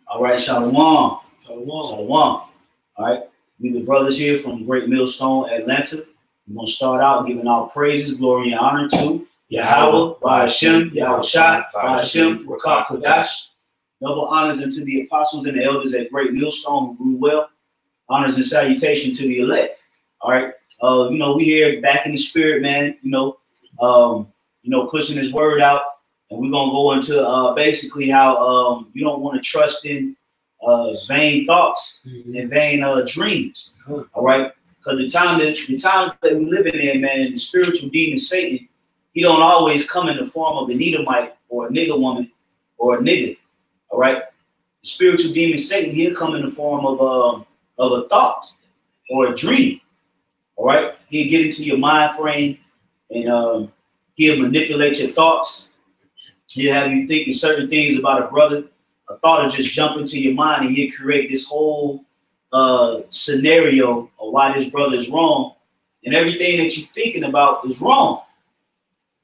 All right, Shalom. Shalom. All right, we the brothers here from Great Millstone, Atlanta. We're going to start out giving our praises, glory, and honor to YAHAWAH, BAHA, YAHAWASHI, BAHA, double honors unto the apostles and the elders at Great Millstone who grew well. Honors and salutation to the elect. All right. You know, we here back in the spirit, man. You know, pushing this word out. And we're going to go into basically how you don't want to trust in vain thoughts and vain dreams. All right. Because the times that we live in, man, the spiritual demon Satan, he don't always come in the form of an Edomite or a nigger woman or a nigga. All right. The spiritual demon Satan, he'll come in the form of a thought or a dream. All right. He'll get into your mind frame and he'll manipulate your thoughts. He'll have you thinking certain things about a brother. A thought will just jump into your mind and he'll create this whole scenario of why this brother is wrong. And everything that you're thinking about is wrong.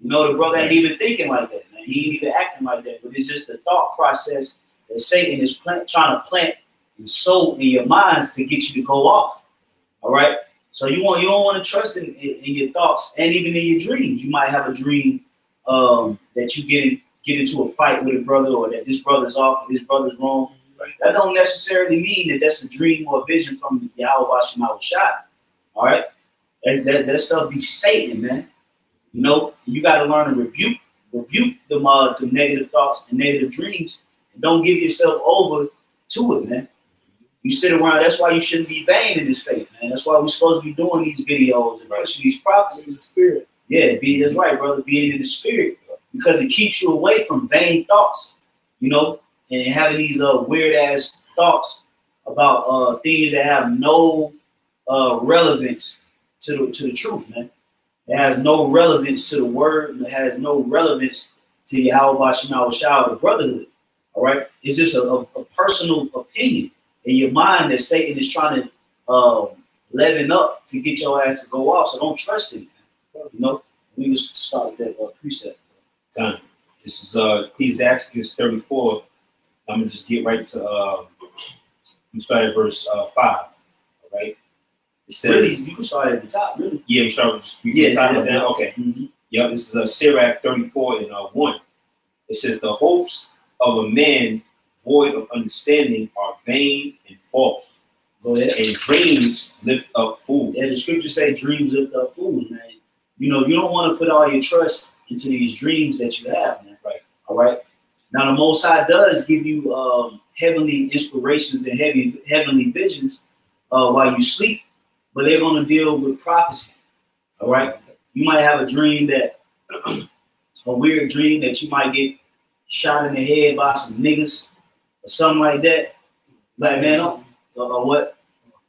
You know, the brother ain't even thinking like that, man. He ain't even acting like that. But it's just the thought process that Satan is trying to plant and sow in your minds to get you to go off. All right. So you don't want to trust in your thoughts and even in your dreams. You might have a dream that you get into a fight with a brother, or that this brother's off or this brother's wrong. Right. That don't necessarily mean that that's a dream or a vision from YAHAWASHI. All right. That stuff be Satan, man. You know, you got to learn to rebuke the negative thoughts and negative dreams, and don't give yourself over to it, man. You sit around. That's why you shouldn't be vain in this faith, man. That's why we're supposed to be doing these videos and pushing these prophecies in the spirit. Yeah, that's right, brother. Being in the spirit, because it keeps you away from vain thoughts, you know, and having these weird ass thoughts about things that have no relevance to the truth, man. It has no relevance to the word. It has no relevance to YAHAWASHI, the brotherhood. All right, it's just a personal opinion in your mind that Satan is trying to leaven up to get your ass to go off. So don't trust him. You know, we just start with that precept. Done. This is Ecclesiastes 34. I'm gonna just get right to we start at verse 5. All right. It says, really, you can start at the top, really. Yeah, we start with the top of that. Okay. Yep. This is Sirach 34 and 1. It says, the hopes of a man void of understanding are vain and false. Go ahead. And dreams lift up fools. As the scriptures say, dreams lift up fools, man. You know, you don't want to put all your trust into these dreams that you have, man. Right. All right. Now the Most High does give you heavenly inspirations and heavenly visions while you sleep, but they're going to deal with prophecy. All right. You might have a dream that a weird dream that you might get shot in the head by some niggas or something like that. Like, man, what?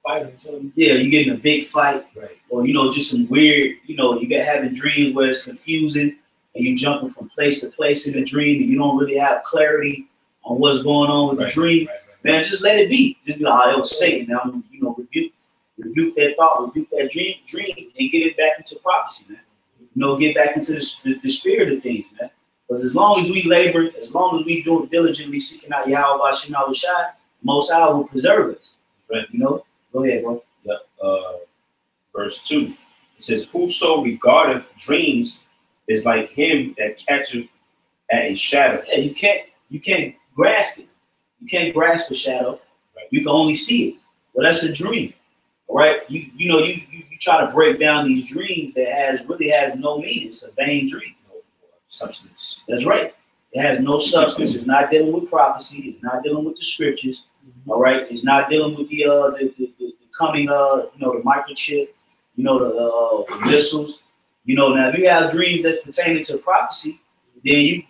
Fight or something. Yeah, you get in a big fight, right? Or, you know, just some weird, you know, you get having dreams where it's confusing and you jumping from place to place in the dream and you don't really have clarity on what's going on with the dream. Man, just let it be. Just be like, oh, that was Satan. Now, you know, rebuke that thought, rebuke that dream, and get it back into prophecy, man. You know, get back into the spirit of things, man. Because as long as we labor, as long as we do diligently seeking out YAHAWASHI, Most High will preserve us. Right. You know? Go ahead, bro. Yep. Verse 2. It says, whoso regardeth dreams is like him that catcheth at a shadow. Yeah, you can't grasp it. You can't grasp a shadow. Right. You can only see it. Well, that's a dream. All right. You know, you try to break down these dreams that really has no meaning. It's a vain dream. No substance. That's right. It has no substance. It's not dealing with prophecy. It's not dealing with the scriptures. All right. It's not dealing with the coming, you know, the microchip, you know, the missiles. You know, now if you have dreams that's pertaining to prophecy, then you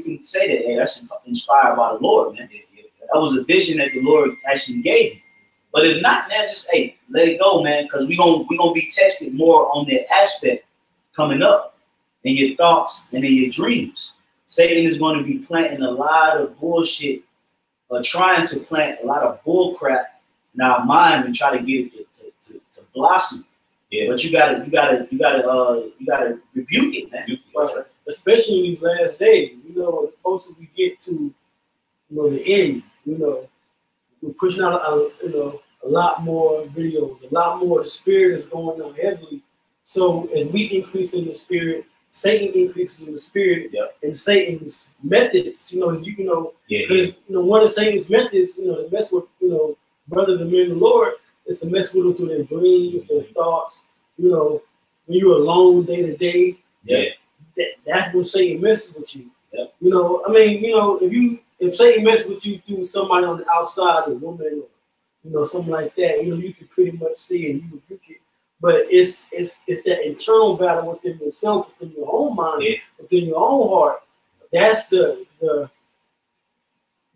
can say that, hey, that's inspired by the Lord, man. That was a vision that the Lord actually gave you. But if not, man, just hey, let it go, man, because we're gonna be tested more on that aspect coming up in your thoughts and in your dreams. Satan is going to be planting a lot of bullshit, trying to plant a lot of bull crap in our minds and try to get it to blossom. Yeah. But you gotta rebuke it, man. Right. Especially in these last days, you know, the closer we get to, you know, the end, you know, pushing out a lot more videos, a lot more. The spirit is going down heavily. So as we increase in the spirit, Satan increases in the spirit, and Satan's methods, because one of Satan's methods, to mess with brothers and men in the Lord, is to mess with them through their dreams, their thoughts. When you're alone day to day, that's when Satan messes with you. If Satan messes with you through somebody on the outside, a woman, or something like that, you can pretty much see it, you rebuke it. But it's that internal battle within yourself, within your own mind, within your own heart. That's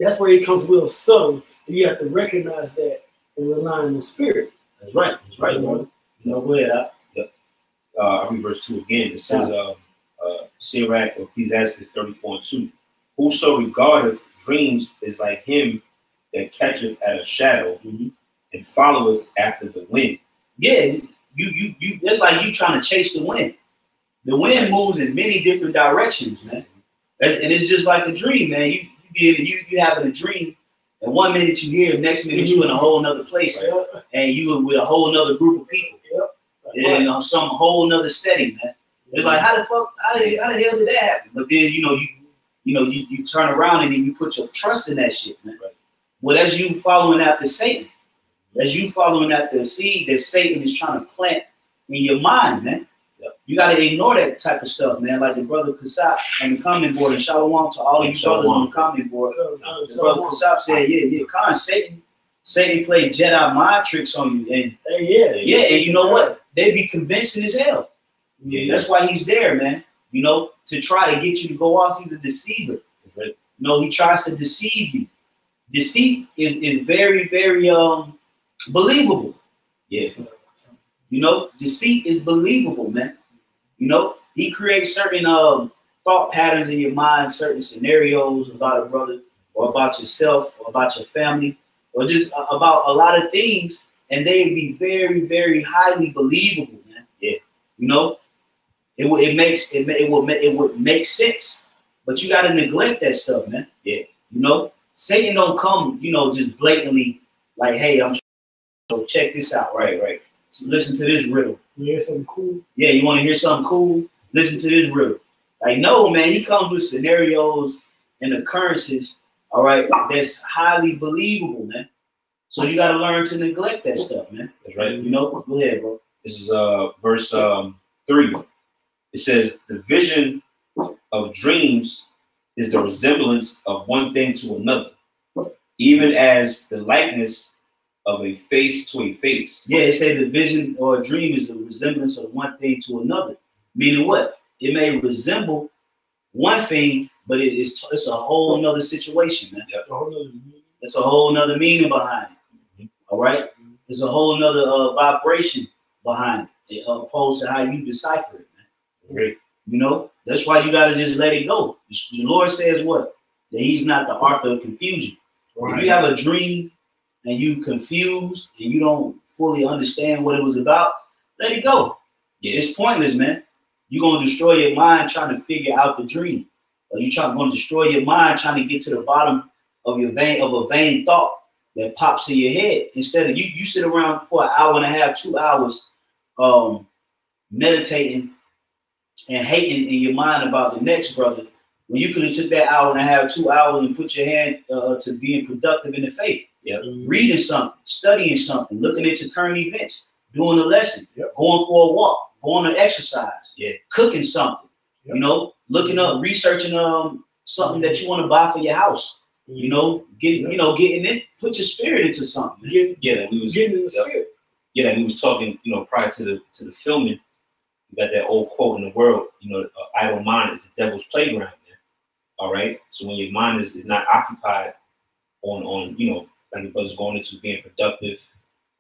that's where it comes real subtle. And you have to recognize that and rely on the spirit. That's right. That's right, bro. Go ahead. I'll read verse 2 again. It says, Sirach, Ecclesiastes 34:2. Whoso regardeth dreams is like him that catcheth at a shadow and followeth after the wind. Yeah. You that's like you trying to chase the wind. The wind moves in many different directions, man. And it's just like a dream, man. You having a dream, and 1 minute you here, next minute you in a whole nother place, and you with a whole nother group of people, in some whole nother setting, man. It's like how the hell did that happen? But then you turn around and then you put your trust in that shit, man. Well, that's you following after Satan. That's you following after the seed that Satan is trying to plant in your mind, man. You got to ignore that type of stuff, man. Like the brother Kasab on the comment board, and Shalom to all of you brothers on the comment board. The brother Kasab said, Satan played Jedi mind tricks on you. And and you know what? They be convincing as hell. That's why he's there, man. To try to get you to go off. He's a deceiver. He tries to deceive you. Deceit is very, very believable. Deceit is believable, man. He creates certain thought patterns in your mind, certain scenarios about a brother or about yourself or about your family or just about a lot of things, and they'd be very, very highly believable, man. It would make sense, but you got to neglect that stuff, man. Satan don't come, just blatantly like, hey, so check this out, right. So listen to this riddle. You hear something cool? Yeah, you want to hear something cool? Listen to this riddle. Like, no, man, he comes with scenarios and occurrences, all right, that's highly believable, man. So you got to learn to neglect that stuff, man. That's right. Go ahead, bro. This is verse 3. It says, the vision of dreams is the resemblance of one thing to another, even as the likeness of a face to a face. Yeah, it said the vision or a dream is the resemblance of one thing to another. Meaning what? It may resemble one thing, but it's a whole nother situation, man. It's a whole nother meaning behind it. All right? There's a whole nother vibration behind it, opposed to how you decipher it, man. Great. That's why you got to just let it go. The Lord says what? That he's not the author of confusion. If you have a dream and you confused and you don't fully understand what it was about, let it go. It's pointless, man. You're going to destroy your mind trying to figure out the dream. Or you're going to destroy your mind trying to get to the bottom of a vain thought that pops in your head. Instead of you sit around for an hour and a half, 2 hours meditating and hating in your mind about the next brother, when you could have took that hour and a half, 2 hours and put your hand to being productive in the faith. Reading something, studying something, looking into current events, doing a lesson, going for a walk, going to exercise, cooking something, looking up, researching something that you want to buy for your house, getting it, put your spirit into something. That we was getting in the spirit. That we was talking, prior to the filming. You got that old quote in the world, idle mind is the devil's playground, man. All right. So when your mind is not occupied on like your brother's going into being productive,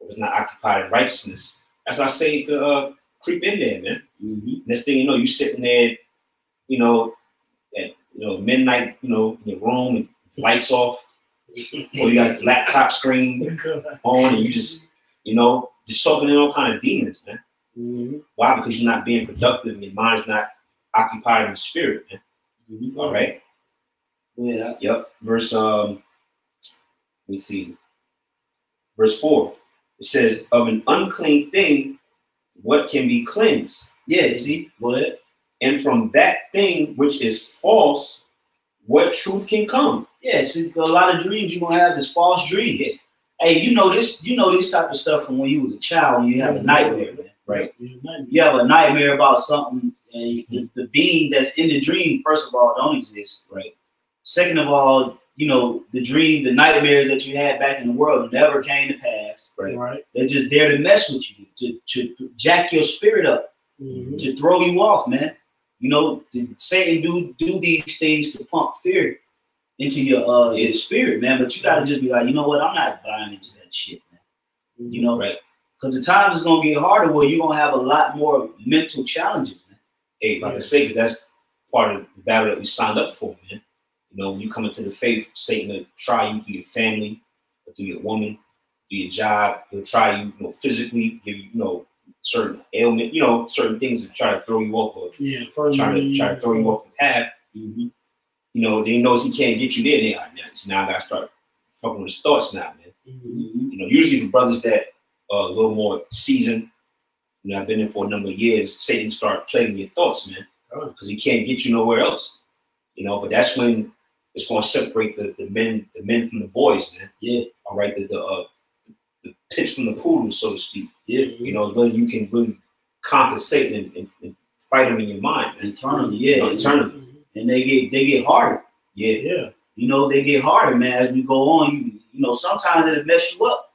or it's not occupied in righteousness, as I say, it could creep in there, man. Next thing you know, you sitting there, at midnight, in your room, and lights off, or you got the laptop screen on, and you just soaking in all kind of demons, man. Why? Because you're not being productive and your mind's not occupied in the spirit, man. All right. Verse let me see. verse 4. It says, of an unclean thing, what can be cleansed? Yeah, see, what? And from that thing which is false, what truth can come? Yeah, see, a lot of dreams you're gonna have is false dreams. Yeah. Hey, you know this type of stuff from when you was a child, when you have a nightmare, man. Right. You have a nightmare about something, and the being that's in the dream, first of all, don't exist. Right. Second of all, you know, the dream, the nightmares that you had back in the world never came to pass. Right. They're just there to mess with you, to jack your spirit up, to throw you off, man. You know, Satan do these things to pump fear into your spirit, man. But you gotta just be like, you know what? I'm not buying into that shit, man. You know, right? Because the times is gonna get harder where you're gonna have a lot more mental challenges, man. Hey, like I say, that's part of the battle that we signed up for, man. You know, when you come into the faith, Satan will try you through your family, or through your woman, through your job. He'll try you, you know, physically, give you, you know, certain ailment, you know, certain things to try to throw you off of, try to throw you off the path. You know, then he knows he can't get you there. They are now. So now I gotta start fucking with his thoughts now, man. You know, usually for brothers that are a little more seasoned, you know, I've been in for a number of years, Satan start playing your thoughts, man, because he can't get you nowhere else. You know, but that's when it's going to separate the men from the boys, man. Yeah. All right, the pitch from the poodle, so to speak. Yeah. You know, whether you can really conquer Satan and fight him in your mind, man. Eternally, yeah. You know, eternally. And they get harder. Yeah. Yeah. You know, they get harder, man, as we go on. You know, sometimes it'll mess you up.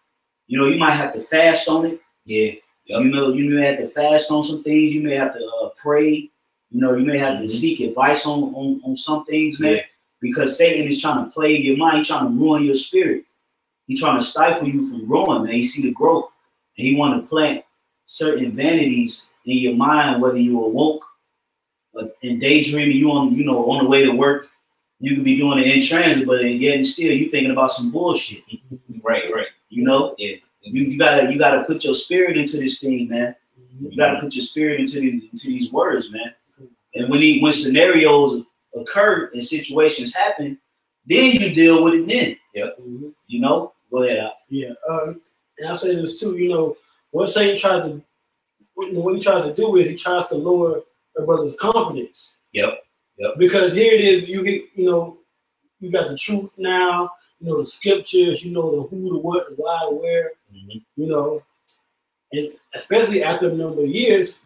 You know, you might have to fast on it. Yeah. Yep. You know, you may have to fast on some things. You may have to pray. You know, you may have to seek advice on some things, man. Yeah. Because Satan is trying to plague your mind. He's trying to ruin your spirit. He's trying to stifle you from growing, man. You see the growth. And he want to plant certain vanities in your mind, whether you awoke and daydreaming, you on the way to work. You could be doing it in transit, but yet still you thinking about some bullshit. Right. You know? Yeah. You gotta put your spirit into this thing, man. You gotta put your spirit into these words, man. And when scenarios occur and situations happen, then you deal with it then. Yep. You know? Go ahead. Yeah. And I'll say this too, you know, what Satan tries to do is he tries to lower a brother's confidence. Yep. Because here it is, you get, you know, you got the truth now, you know, the scriptures, you know, the who, the what, the why, the where, you know, and especially after a number of years.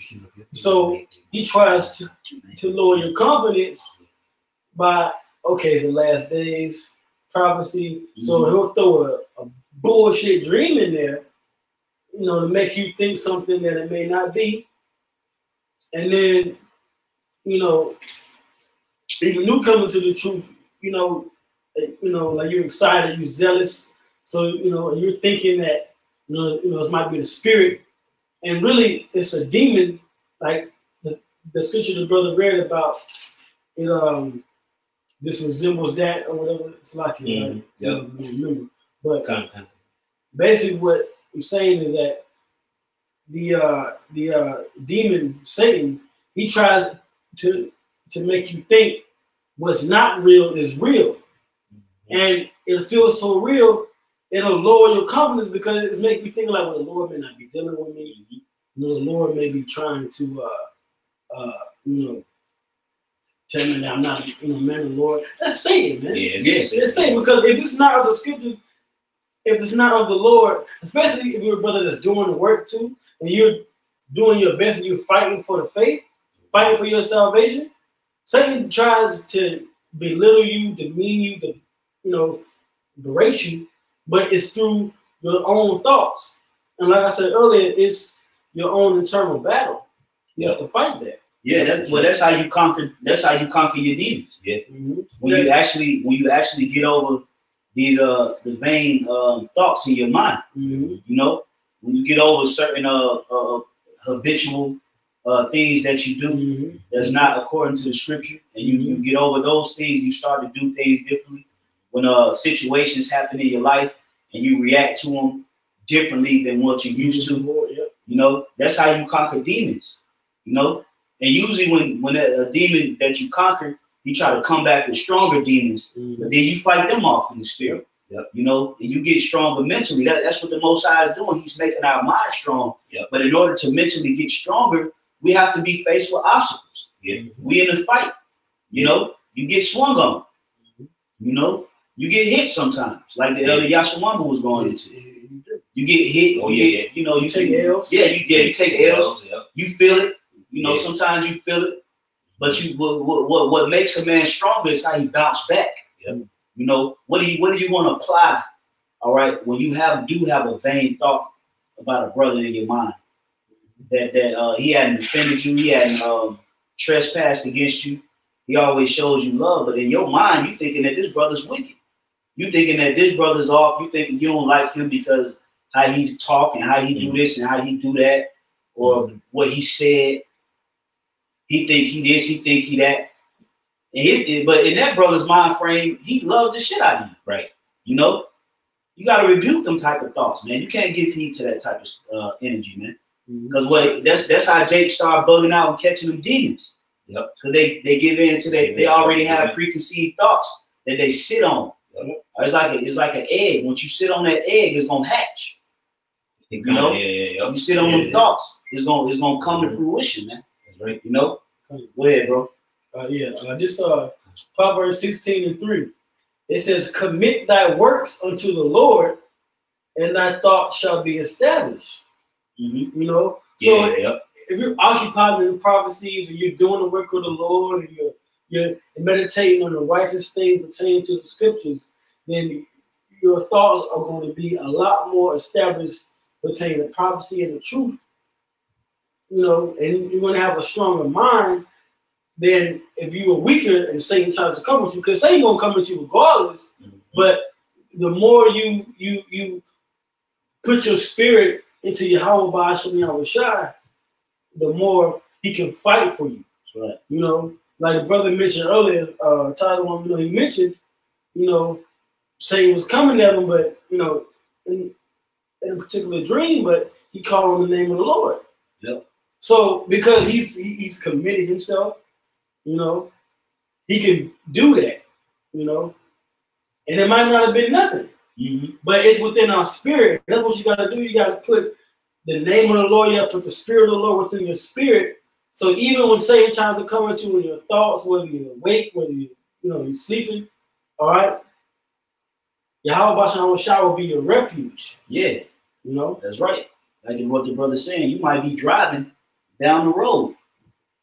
So he tries to lower your confidence by, okay, it's the last days, prophecy. So he'll throw a bullshit dream in there, you know, to make you think something that it may not be. And then, you know, even you coming to the truth, you know, like you're excited, you're zealous. So, you know, and you're thinking that, you know, this might be the spirit. And really, it's a demon, like the scripture the brother read about, it, this resembles that or whatever. It's like, right? I don't remember. But basically what I'm saying is that the demon, Satan, he tries to make you think what's not real is real. And it feels so real, it'll lower your confidence because it's making you think like, well, the Lord may not be dealing with me. You know, the Lord may be trying to, you know, tell me that I'm not, you know, man of the Lord. That's Satan, man. Yeah, it's Satan, because if it's not of the scriptures, if it's not of the Lord, especially if you're a brother that's doing the work too, and you're doing your best and you're fighting for the faith, fighting for your salvation, Satan tries to belittle you, demean you, to, you know, berate you, but it's through your own thoughts. And like I said earlier, it's your own internal battle. You have to fight that. Yeah, that's how you conquer. That's how you conquer your demons. Yeah. When you actually get over these the vain thoughts in your mind. You know, when you get over certain habitual things that you do that's not according to the scripture, and you get over those things, you start to do things differently. When situations happen in your life and you react to them differently than what you used to, you know, that's how you conquer demons. You know, and usually when a demon that you conquer, you try to come back with stronger demons, but then you fight them off in the spirit. Yep. You know, and you get stronger mentally. That's what the Most High is doing. He's making our mind strong. Yep. But in order to mentally get stronger, we have to be faced with obstacles. Yeah. We in a fight. You know, you get swung on. You know, you get hit sometimes, like the elder Yashawamba was going into. You get hit. Oh, you know, you take L's. Yeah, you take L's. Yep. You feel it. You know, sometimes you feel it. But what makes a man stronger is how he bounce back. Yep. You know, what do you want to apply? All right, when you do have a vain thought about a brother in your mind that he hadn't offended you, he hadn't trespassed against you, he always shows you love, but in your mind you thinking that this brother's wicked. You thinking that this brother's off. You thinking you don't like him because how he's talking, how he do this and how he do that, or what he said. He think he this, he think he that. But in that brother's mind frame, he loves the shit out of you. Right. You know, you got to rebuke them type of thoughts, man. You can't give heed to that type of energy, man. Because that's how Jake started bugging out and catching them demons. Yep. Because they give in to that. They already have preconceived thoughts that they sit on. Yep. It's like an egg. Once you sit on that egg, it's gonna hatch. You know, you sit on them thoughts, it's gonna come to fruition, man. That's right. You know. Go ahead, bro. This Proverbs 16:3. It says, "Commit thy works unto the Lord, and thy thoughts shall be established." You know, so if you're occupied in prophecies and you're doing the work of the Lord and you're meditating on the righteous things pertaining to the scriptures, then your thoughts are going to be a lot more established pertaining to prophecy and the truth. You know, and you're going to have a stronger mind than if you were weaker and Satan tries to come with you, because Satan won't come with you regardless. But the more you put your spirit into YAHAWASHI, the more he can fight for you. That's right. You know, like the brother mentioned earlier, Tyler, you know, he mentioned, you know, Satan was coming at him, but you know, in a particular dream, but he called on the name of the Lord. Yep. So because he's committed himself, you know, he can do that, you know, and it might not have been nothing, but it's within our spirit. That's what you got to do. You got to put the name of the Lord, you got to put the spirit of the Lord within your spirit. So even when Satan tries to come at you in your thoughts, whether you're awake, whether you're sleeping, all right, YAHAWASHI will be your refuge. Yeah, you know, that's right. Like what the brother's saying, you might be driving down the road,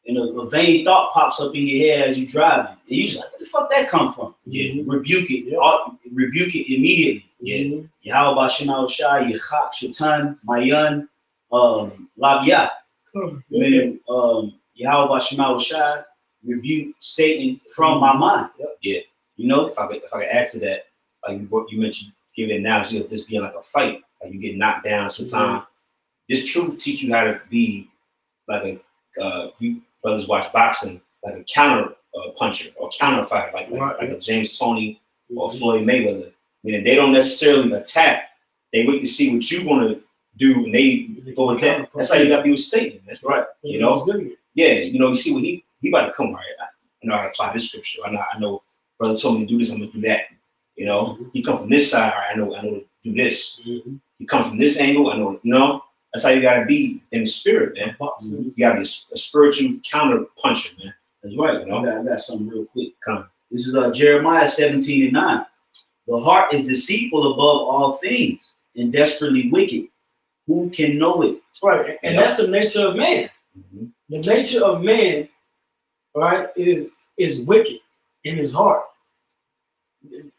and a vain thought pops up in your head as you're driving. And you're like, where the fuck that come from? Yeah. Rebuke it. Rebuke it immediately. Yeah. YAHAWASHI, Yachak, Shatan, Mayan, Labia. Meaning YAHAWASHI, rebuke Satan from my mind. Yeah. You know? If I could add to that, like you mentioned, give an analogy of this being like a fight. Like you get knocked down sometimes. This truth teach you how to be like you brothers watch boxing, like a counter puncher or counter fighter, like a James Toney or Floyd Mayweather. Meaning they don't necessarily attack. They wait to see what you're gonna do, and they go with that. That's how you gotta be with Satan. That's right. You know? Yeah, you know, you see what he about to come right. I know how to apply this scripture. I know brother told me to do this, I'm gonna do that. You know, he come from this side, I know to do this. He come from this angle, I know, you know. That's how you gotta be in the spirit, man. You gotta be a spiritual counter puncher, man. That's right, you know. I got something real quick. Come. This is Jeremiah 17:9. The heart is deceitful above all things and desperately wicked. Who can know it? Right, and that's the nature of man. The nature of man, right, is wicked in his heart.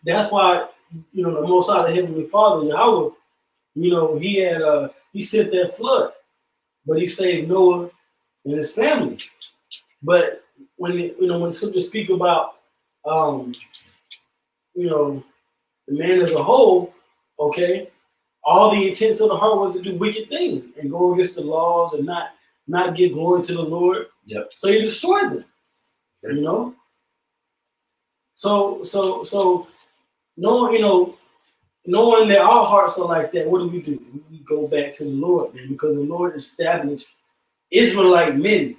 That's why, you know, the Most High, the Heavenly Father, Yahweh, you know, he sent that flood, but he saved Noah and his family. But when the scriptures speak about, you know, the man as a whole, okay, all the intents of the heart was to do wicked things and go against the laws and not give glory to the Lord. Yep. So he destroyed them. You know. So knowing that our hearts are like that, what do? We go back to the Lord, man, because the Lord established Israelite men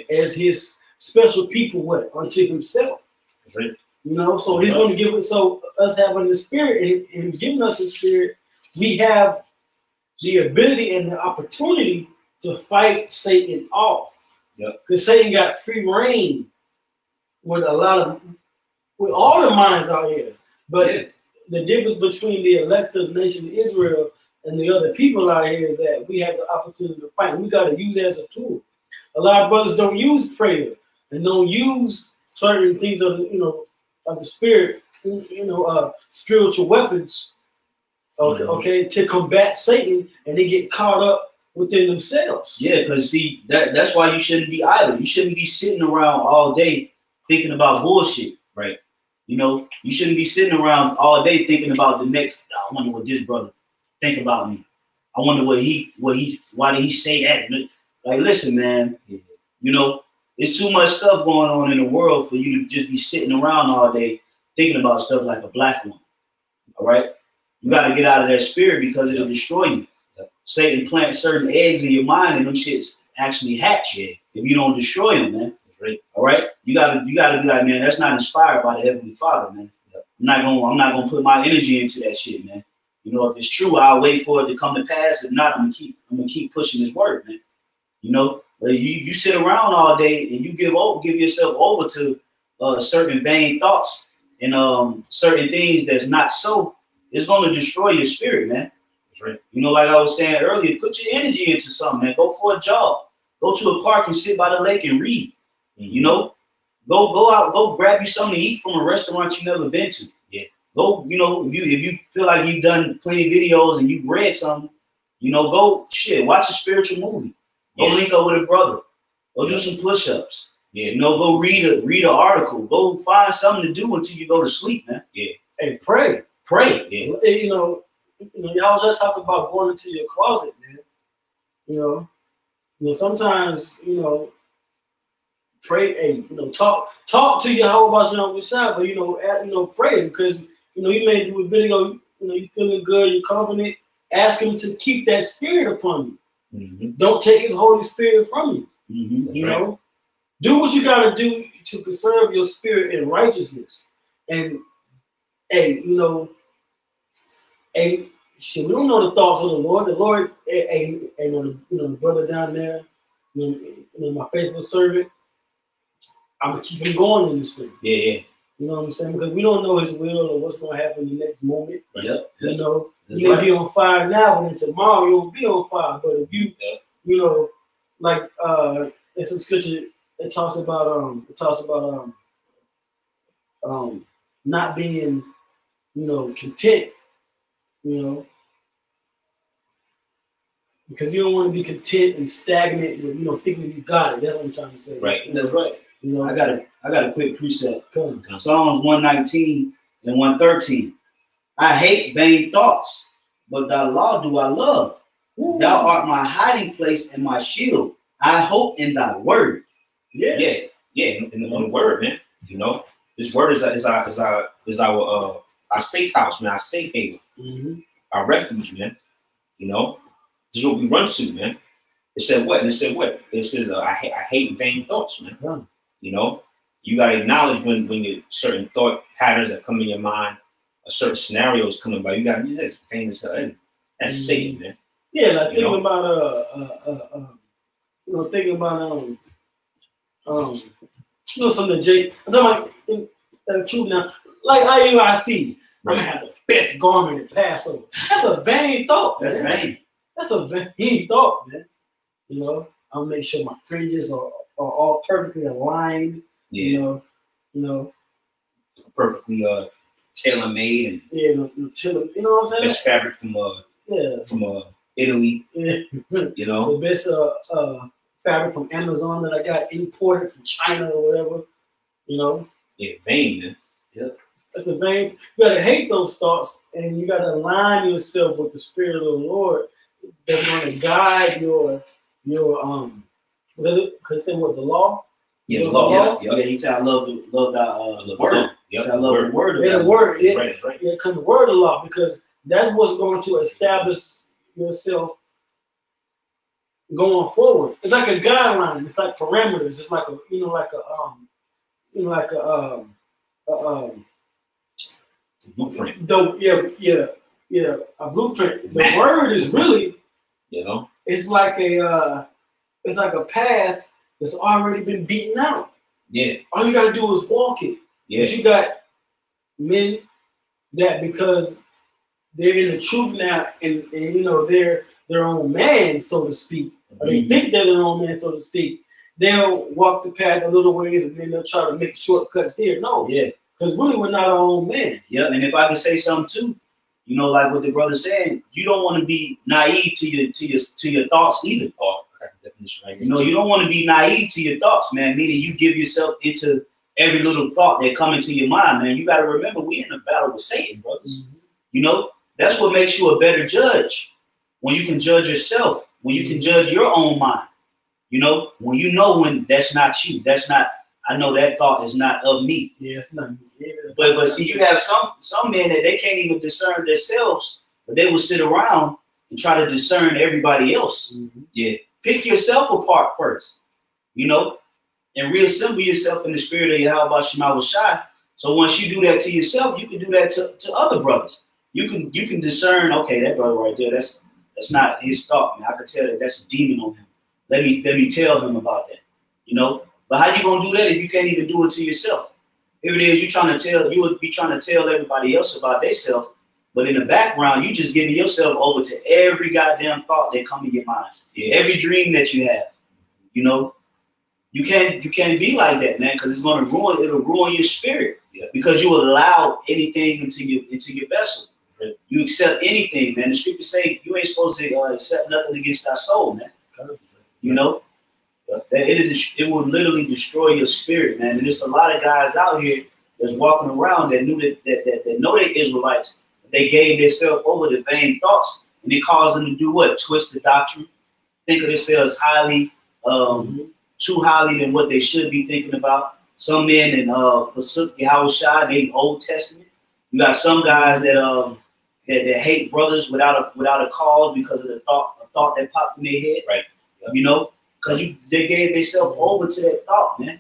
as his special people, unto himself. That's right. You know, so he's going to give us, so us having the spirit and giving us the spirit, we have the ability and the opportunity to fight Satan off. Because Satan got free reign with with all the minds out here. But the difference between the elected nation of Israel and the other people out here is that we have the opportunity to fight. We got to use it as a tool. A lot of brothers don't use prayer and don't use certain things of of the spirit, spiritual weapons, okay, to combat Satan, and they get caught up within themselves. Yeah, because see, that's why you shouldn't be idle. You shouldn't be sitting around all day thinking about bullshit, right? You know, you shouldn't be sitting around all day thinking about the next. I wonder what this brother think about me. I wonder why did he say that? Like, listen, man, you know, there's too much stuff going on in the world for you to just be sitting around all day thinking about stuff like a black woman. All right, you got to get out of that spirit because it'll destroy you. Satan plants certain eggs in your mind, and them shits actually hatch if you don't destroy them, man. All right, you gotta be like, man, that's not inspired by the Heavenly Father, man. I'm not gonna put my energy into that shit, man. You know, if it's true, I'll wait for it to come to pass. If not, I'm gonna keep pushing His word, man. You know, you sit around all day and you give yourself over to certain vain thoughts and certain things that's not so. It's gonna destroy your spirit, man. Right. You know, like I was saying earlier, put your energy into something, man. Go for a jog. Go to a park and sit by the lake and read. You know, go out, go grab you something to eat from a restaurant you never been to. Go, you know, if you feel like you've done plenty of videos and you've read something, you know, go watch a spiritual movie. Go link up with a brother. Go do some push-ups. You know, go read an article. Go find something to do until you go to sleep, man. Hey, pray. You know, y'all just talking about going into your closet, man. You know, sometimes, pray, talk to YAHAWASHI, but pray, because you may do a video, you feeling good, you're confident, ask Him to keep that spirit upon you. Don't take His Holy Spirit from you. You know, do what you gotta do to preserve your spirit in righteousness. And we don't know the thoughts of the Lord. The Lord, the brother down there, my faithful servant, I'm gonna keep him going in this thing. You know what I'm saying? Because we don't know His will or what's gonna happen in the next moment. You know, you may be on fire now, but then tomorrow you won't be on fire. But if you, like there's some scripture that talks about not being, content. Because you don't want to be content and stagnant with, thinking you got it. That's what I'm trying to say. Right. That's right. I got a quick precept. Psalms 119 and 113. I hate vain thoughts, but thy law do I love. Thou art my hiding place and my shield. I hope in thy word. In the word, man. You know, this word is our safe house, man, our safe haven, our refuge, man. You know, this is what we run to, man. It said what? It says I hate vain thoughts, man. You know, you gotta acknowledge when your certain thought patterns that come in your mind, a certain scenario is coming by. You gotta be that's vain as hell. That's Satan, man. Yeah, like thinking about something Jake. I'm talking about that truth now. Like IUIC, I'm gonna have the best garment at Passover. That's a vain thought. That's vain. That's a vain thought, man. You know, I'll make sure my fringes are all perfectly aligned. You know, perfectly tailor made and you know what I'm saying? Best fabric from Italy. You know, the best fabric from Amazon that I got imported from China or whatever. You know. Yeah, vain, man. Yep. That's a vain. You gotta hate those thoughts, and you gotta align yourself with the Spirit of the Lord. That's gonna guide your because say what the law. Yeah, the law. Yeah. He said, "I love the word." I love the word. Yeah, the word. That's right. Yeah, come the word of law, because that's what's going to establish yourself going forward. It's like a guideline. It's like parameters. It's like a blueprint. A blueprint. The word is really, it's like a path that's already been beaten out. Yeah. All you gotta do is walk it. Yeah. But you got men that, because they're in the truth now, and they're their own man, so to speak, or they think they're their own man, so to speak. They'll walk the path a little ways, and then they'll try to make shortcuts here. No, because really we're not our own man. Yeah, and if I could say something too, like what the brother said, you don't want to be naive to your thoughts either. You don't want to be naive to your thoughts, man. Meaning you give yourself into every little thought that come into your mind, man. You got to remember, we in a battle with Satan, brothers. That's what makes you a better judge. When you can judge yourself, when you can judge your own mind, when that's not you, I know that thought is not of me. Yeah, it's not me. But see, you have some men that they can't even discern themselves, but they will sit around and try to discern everybody else. Yeah. Pick yourself apart first, and reassemble yourself in the spirit of YAHAWASHI. So once you do that to yourself, you can do that to other brothers. You can discern, okay, that brother right there, that's not his thought, man. I can tell that that's a demon on him. Let me tell him about that, But how you gonna do that if you can't even do it to yourself? Here it is, you would be trying to tell everybody else about themselves, but in the background, you just giving yourself over to every goddamn thought that come in your mind, every dream that you have. You can't be like that, man, because it'll ruin your spirit, because you allow anything into your vessel. You accept anything, man. The scriptures say you ain't supposed to accept nothing against thy soul, man. It will literally destroy your spirit, man. And there's a lot of guys out here that's walking around that knew that know they're Israelites. They gave themselves over to vain thoughts, and it caused them to do what? Twist the doctrine, think of themselves highly, too highly than what they should be thinking about. Some men forsook YAHAWASHI, they Old Testament. You got some guys that hate brothers without a cause because of a thought that popped in their head. Right. Because they gave themselves over to that thought, man.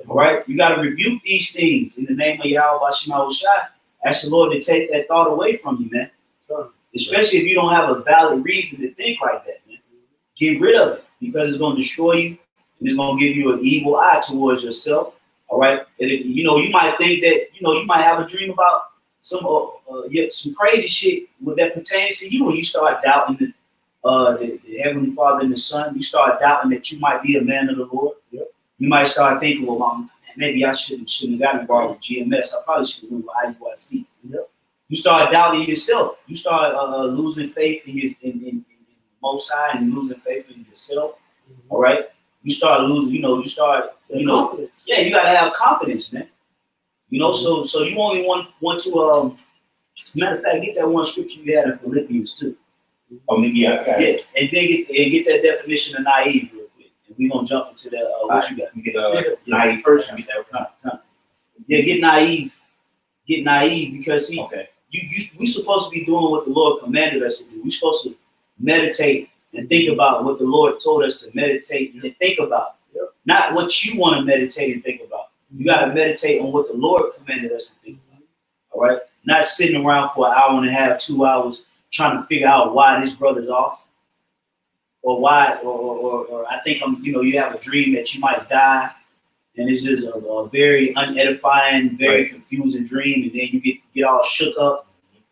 All right. You got to rebuke these things in the name of YAHAWASHI. Ask the Lord to take that thought away from you, man. Especially if you don't have a valid reason to think like that, man. Get rid of it, because it's going to destroy you, and it's going to give you an evil eye towards yourself. All right. And you might think that you might have a dream about some crazy shit that pertains to you, and you start doubting the Heavenly Father and the Son. You start doubting that you might be a man of the Lord. You might start thinking, well, maybe I shouldn't have gotten involved with GMS. I probably should have went with IUIC. You start doubting yourself. You start losing faith in Most High, and losing faith in yourself. All right. You start losing. Confidence. Yeah, you gotta have confidence, man. So you only want to. Matter of fact, get that one scripture you had in Philippians too. Oh, maybe I got it. And then get that definition of naive real quick. And we're gonna jump into that. What you got? You get naive first. Get that get naive. Get naive, because see, we supposed to be doing what the Lord commanded us to do. We're supposed to meditate and think about what the Lord told us to meditate and think about. Not what you want to meditate and think about. You got to meditate on what the Lord commanded us to think about. All right? Not sitting around for an hour and a half, 2 hours, trying to figure out why this brother's off, or why, or I think you have a dream that you might die, and it's just a very unedifying, very confusing dream, and then you get all shook up.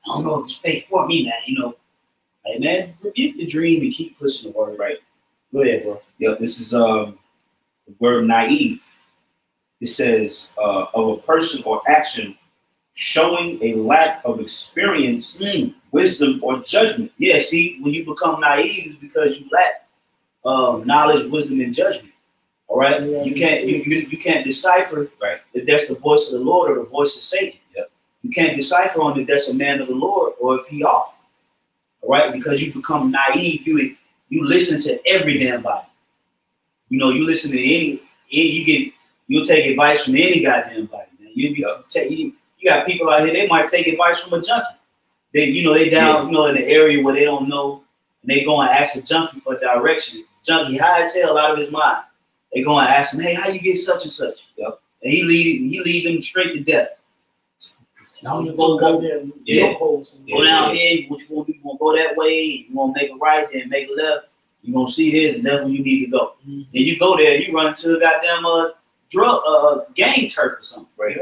I don't know if it's fake for me, man. Hey, man, rebuke the dream and keep pushing the word. Right. Go ahead, bro. Yeah, this is the word naive. It says of a person or action showing a lack of experience, wisdom, or judgment. Yeah, see, when you become naive, it's because you lack knowledge, wisdom, and judgment. All right, you can't decipher if that's the voice of the Lord or the voice of Satan. You can't decipher on if that's a man of the Lord or if he off. All right, because you become naive. You listen to every damn body. You listen to you'll take advice from any goddamn body, man. You got people out here, they might take advice from a junkie. They down, in the area where they don't know, and they go and ask a junkie for directions. Junkie high as hell out of his mind. They go and ask him, hey, how you get such and such? And he lead them straight to death. Go Go down here. What you gonna do? You gonna go that way? You gonna make a right, then make a left. You gonna see this, and that's where you need to go. And you go there, you run into a goddamn gang turf or something, right?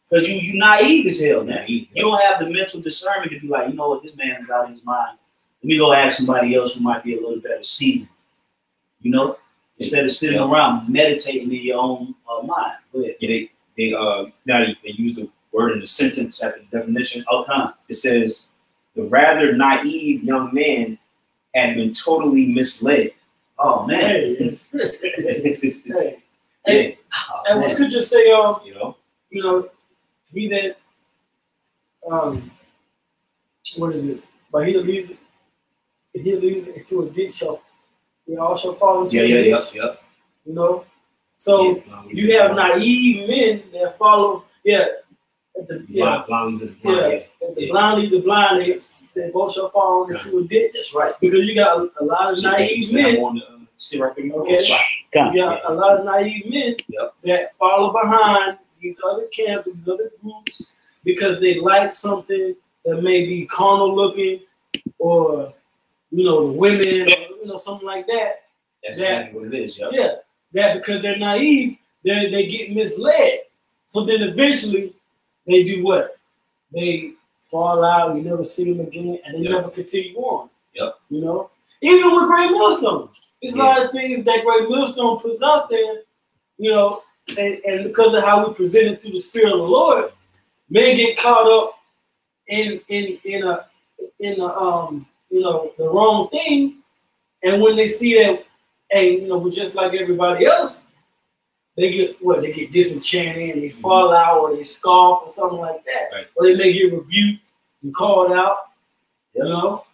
Because you naive as hell, man. You don't have the mental discernment to be like, you know what, this man is out of his mind. Let me go ask somebody else who might be a little better seasoned. You know, instead of sitting around meditating in your own mind. Go ahead. Yeah, they use the word in the sentence at the definition. It says the rather naive young man had been totally misled. Oh man. Hey, and what could you say? You know, he that what is it? But he leads into a ditch, he also fall into a ditch. Yep. You know, so you have naive men that follow. Blind leads the blind. The blind, they both shall fall into a ditch. That's right. Because you got a lot of naive men. Okay. You got a lot of naive men that follow behind these other camps, these other groups, because they like something that may be carnal looking, or the women, or something like that. That's exactly what it is. That because they're naive, they get misled. So then eventually they do what? They fall out. You never see them again, and they never continue on. You know, even with Great Millstone, it's a lot of things that Great Millstone puts out there. You know, and because of how we present it through the Spirit of the Lord, men get caught up in the wrong thing, and when they see that, hey, we're just like everybody else, they get disenchanted and they fall out, or they scoff or something like that, or they may get rebuked and called out. You know,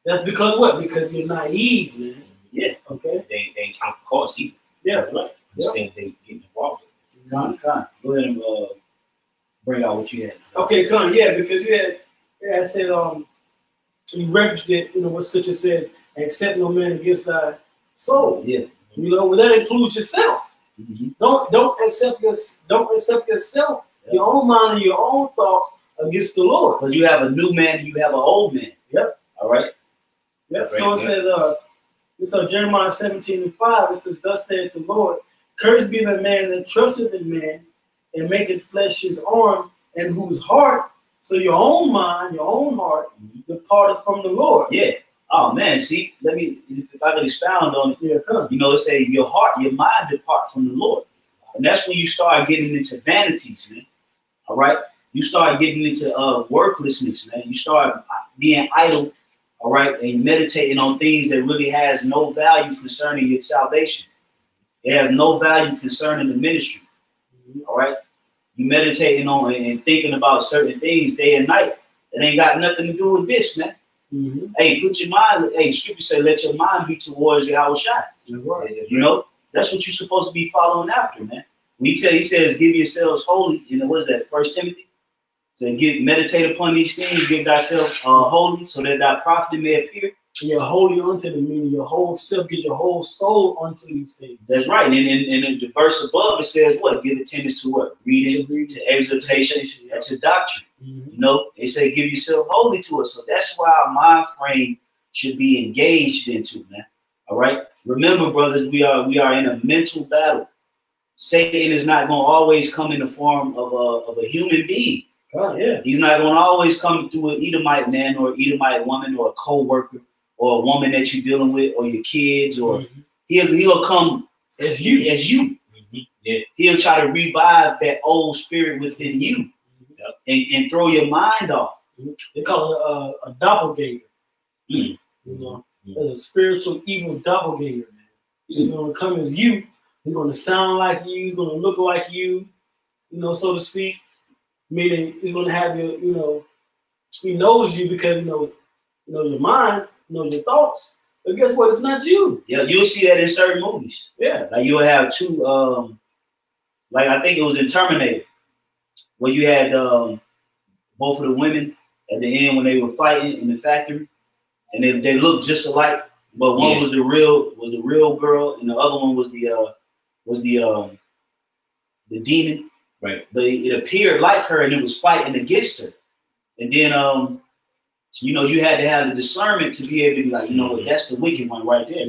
that's because what? Because you're naive, man. Yeah. Okay. They ain't count the cost either. Yeah. Right. They get involved. Con. Go ahead and bring out what you had. Okay, Con. Yeah, because you had. I said you referenced it. What Scripture says: "Accept no man against thy soul." Yeah. Well, that includes yourself. Don't accept yourself, your own mind and your own thoughts against the Lord. Because you have a new man and you have an old man. Yep. All right. Yep. So it says, this is Jeremiah 17:5. It says, "Thus saith the Lord, cursed be the man that trusteth in man, and maketh flesh his arm, and whose heart," so your own mind, your own heart, departed from the Lord. Yeah. Oh man, see, if I could expound on it, it say your heart, your mind depart from the Lord. And that's when you start getting into vanities, man. All right. You start getting into worthlessness, man. You start being idle, all right, and meditating on things that really has no value concerning your salvation. It has no value concerning the ministry. All right. You meditating on and thinking about certain things day and night that ain't got nothing to do with this, man. Hey, put your mind. Hey, Scripture say, let your mind be towards YAHAWASHI. You know, that's what you're supposed to be following after, man. When he says, give yourselves holy. What is that? 1 Timothy. So meditate upon these things, give thyself holy, so that thy profit may appear. You're holy unto the meaning, your whole self, get your whole soul unto these things. That's right. And in the verse above, it says what? Give attendance to what? Reading, to exhortation, and to doctrine. They say give yourself wholly to us. So that's why our mind frame should be engaged into, man. All right. Remember, brothers, we are in a mental battle. Satan is not going to always come in the form of a human being. He's not going to always come through an Edomite man or an Edomite woman or a co-worker or a woman that you're dealing with or your kids, or he'll come as you. He'll try to revive that old spirit within you and throw your mind off. They call it a doppelganger. A spiritual evil doppelganger, man. He's going to come as you. He's going to sound like you. He's going to look like you, so to speak. Meaning he's going to have your, he knows you because he knows your mind, knows your thoughts. But guess what? It's not you. Yeah, you'll see that in certain movies. Yeah. Like you'll have two, like I think it was in Terminator, where you had both of the women at the end when they were fighting in the factory, and they looked just alike, but one was the real girl, and the other one was the demon. Right. But it appeared like her, and it was fighting against her. And then, you know, you had to have the discernment to be able to be like, you know what, that's the wicked one right there.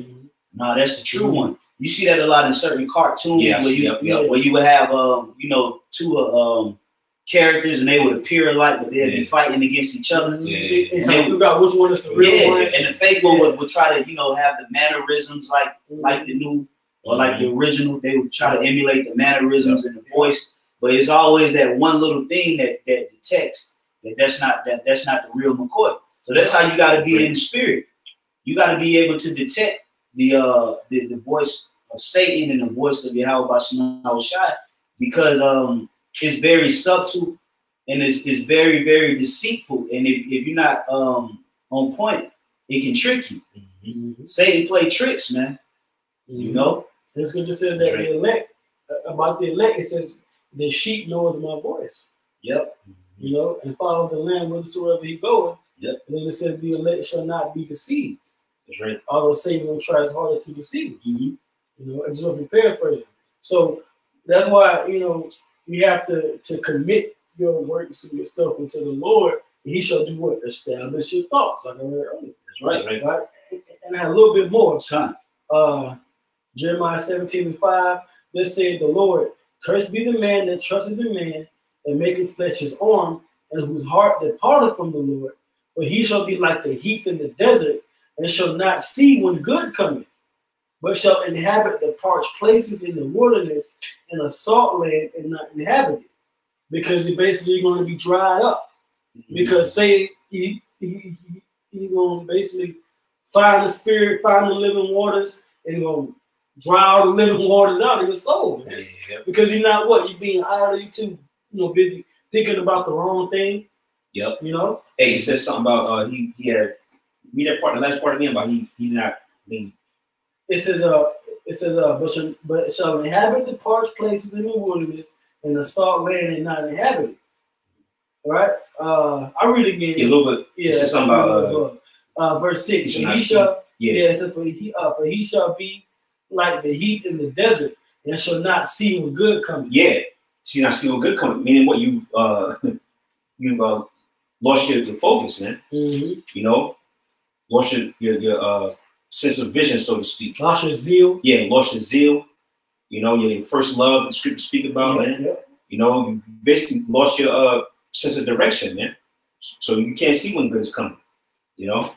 No, that's the true one. You see that a lot in certain cartoons where you would have, you know, two characters and they would appear alike, but they'd be fighting against each other. And they would figure out which one is the real one. And the fake one would try to, you know, have the mannerisms like the new or like the original. They would try to emulate the mannerisms and the voice, but it's always that one little thing that detects that's not the real McCoy. So that's how you got to be in the spirit. You got to be able to detect the voice of Satan and the voice of YAHAWASHI, because it's very subtle and it's very, very deceitful. And if you're not on point, it can trick you. Satan play tricks, man. You know? The scripture says that the elect, about the elect, it says, the sheep knoweth my voice. Yep. You know, and follow the Lamb whithersoever he goeth. Yep. And then it says the elect shall not be deceived. That's right. Although Satan will try his hardest to deceive. You know, it's what prepare for them. So that's why, you know, you have to commit your works and yourself into the Lord, and he shall do what? Establish your thoughts, like I read earlier. That's right. Right? And I had a little bit more. Time. Jeremiah 17:5, this said the Lord, cursed be the man that trusteth in man, and maketh flesh his arm, and whose heart departeth from the Lord. For he shall be like the heath in the desert, and shall not see when good cometh, but shall inhabit the parched places in the wilderness, in a salt land, and not inhabit it. Because it's basically going to be dried up. Because say he's going to basically find the spirit, find the living waters, and going to dry all the living waters out in his soul. Because you're not what? You're being idle, you too, you know, busy thinking about the wrong thing. You know? Hey, it says something about he had read that part, the last part again about he not lean. It says but it shall inhabit the parched places in the wilderness, and the salt land and not inhabit it. All right? I read it again. Yeah, a little bit. Yeah, it says something about verse 6. And he shall it says for he shall be like the heat in the desert, and shall not see when good coming. Yeah. See, not see when good coming. Meaning what you lost your focus, man. You know, lost your sense of vision, so to speak. Lost your zeal. Yeah, lost your zeal. You know, your first love, the scripture speak about, man. You know, you basically lost your sense of direction, man. So you can't see when good is coming. You know,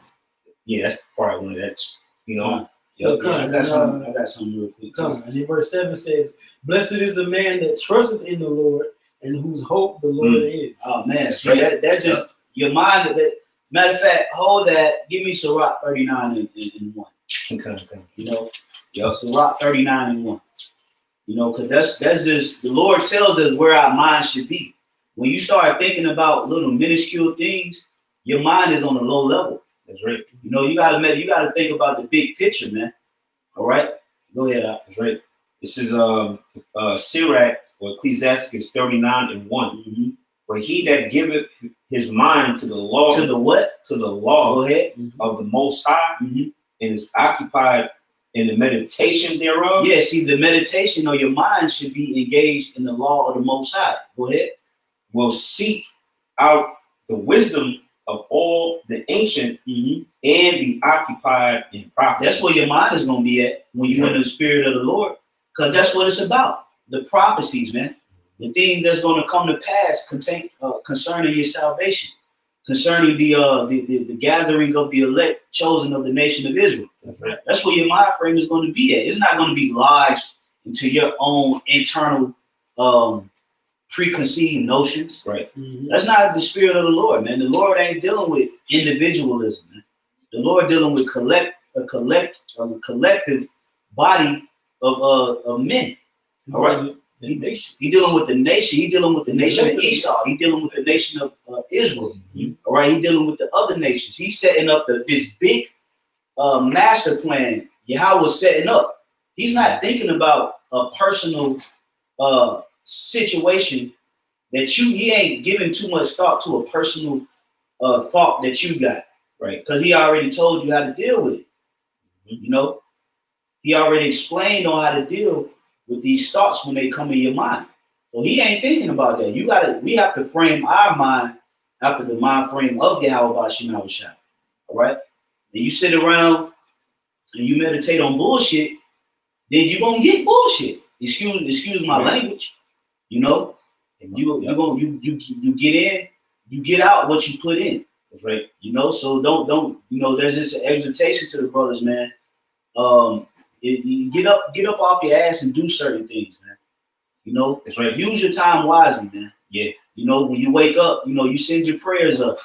yeah, that's part of one of that. You know, I got something real quick. And in verse 7 says, "Blessed is the man that trusteth in the Lord, and whose hope the Lord is." Oh man, see, that just your mind. Matter of fact, hold that. Give me Sirach 39 and 1. You know, Sirach 39 and 1. You know, because that's just the Lord tells us where our mind should be. When you start thinking about little minuscule things, your mind is on a low level. That's right. You know, you gotta think about the big picture, man. All right, go ahead. That's right. This is Sirach or Ecclesiastes 39 and 1. For he that giveth his mind to the law, to the what? To the law go ahead. Of the Most High, and is occupied in the meditation thereof. Yeah, see, the meditation of your mind should be engaged in the law of the Most High. Go ahead. Will seek out the wisdom of all the ancient and be occupied in prophecy. That's where your mind is going to be at when you're in the spirit of the Lord, because that's what it's about. The prophecies, man. The things that's going to come to pass concerning your salvation, concerning the gathering of the elect chosen of the nation of Israel. That's where your mind frame is going to be at. It's not going to be lodged into your own internal preconceived notions. Right. That's not the spirit of the Lord, man. The Lord ain't dealing with individualism, man. The Lord dealing with a collective body of men. All right. He dealing with the nation. He dealing with the nation of Esau. He dealing with the nation of Israel. All right. He dealing with the other nations. He's setting up this big master plan. Yahweh was setting up. He's not thinking about a personal situation that he ain't giving too much thought to a personal thought that you got, right? Because he already told you how to deal with it. You know, he already explained on how to deal with these thoughts when they come in your mind. So he ain't thinking about that. We have to frame our mind after the mind frame of YAHAWASHI. All right? And you sit around and you meditate on bullshit, then you're gonna get bullshit. Excuse my language. You know? You get in, you get out what you put in. That's right. You know, so don't there's just an exhortation to the brothers, man. Get up off your ass and do certain things, man. You know, that's right. Use your time wisely, man. Yeah. You know, when you wake up, you send your prayers up.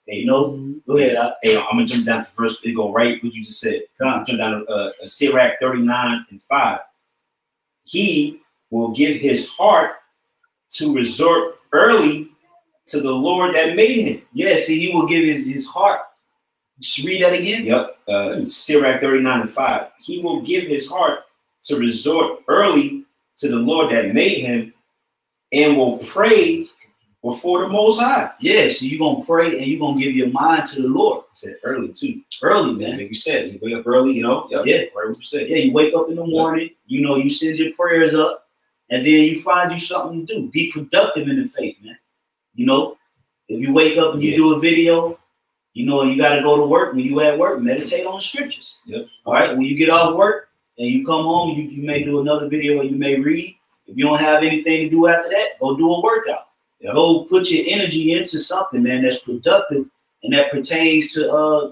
Hey, go ahead. Hey, I'm gonna jump down to verse. It go right what you just said. Jump down to Sirach 39:5. He will give his heart to resort early to the Lord that made him. Yeah, see, he will give his heart. Just read that again. Yep. Sirach 39:5. He will give his heart to resort early to the Lord that made him, and will pray before the Most High. Yeah, so you're gonna pray and you're gonna give your mind to the Lord. I said early too. Early, man. Like you said, you wake up early, Yep. Yeah. Right what you said. Yeah, you wake up in the morning, you send your prayers up, and then you find you something to do. Be productive in the faith, man. You know, if you wake up and you do a video, you got to go to work. When you at work, meditate on the scriptures. Yep. All right. When you get off work and you come home, you may do another video or you may read. If you don't have anything to do after that, go do a workout. Yep. Go put your energy into something, man, that's productive and that pertains to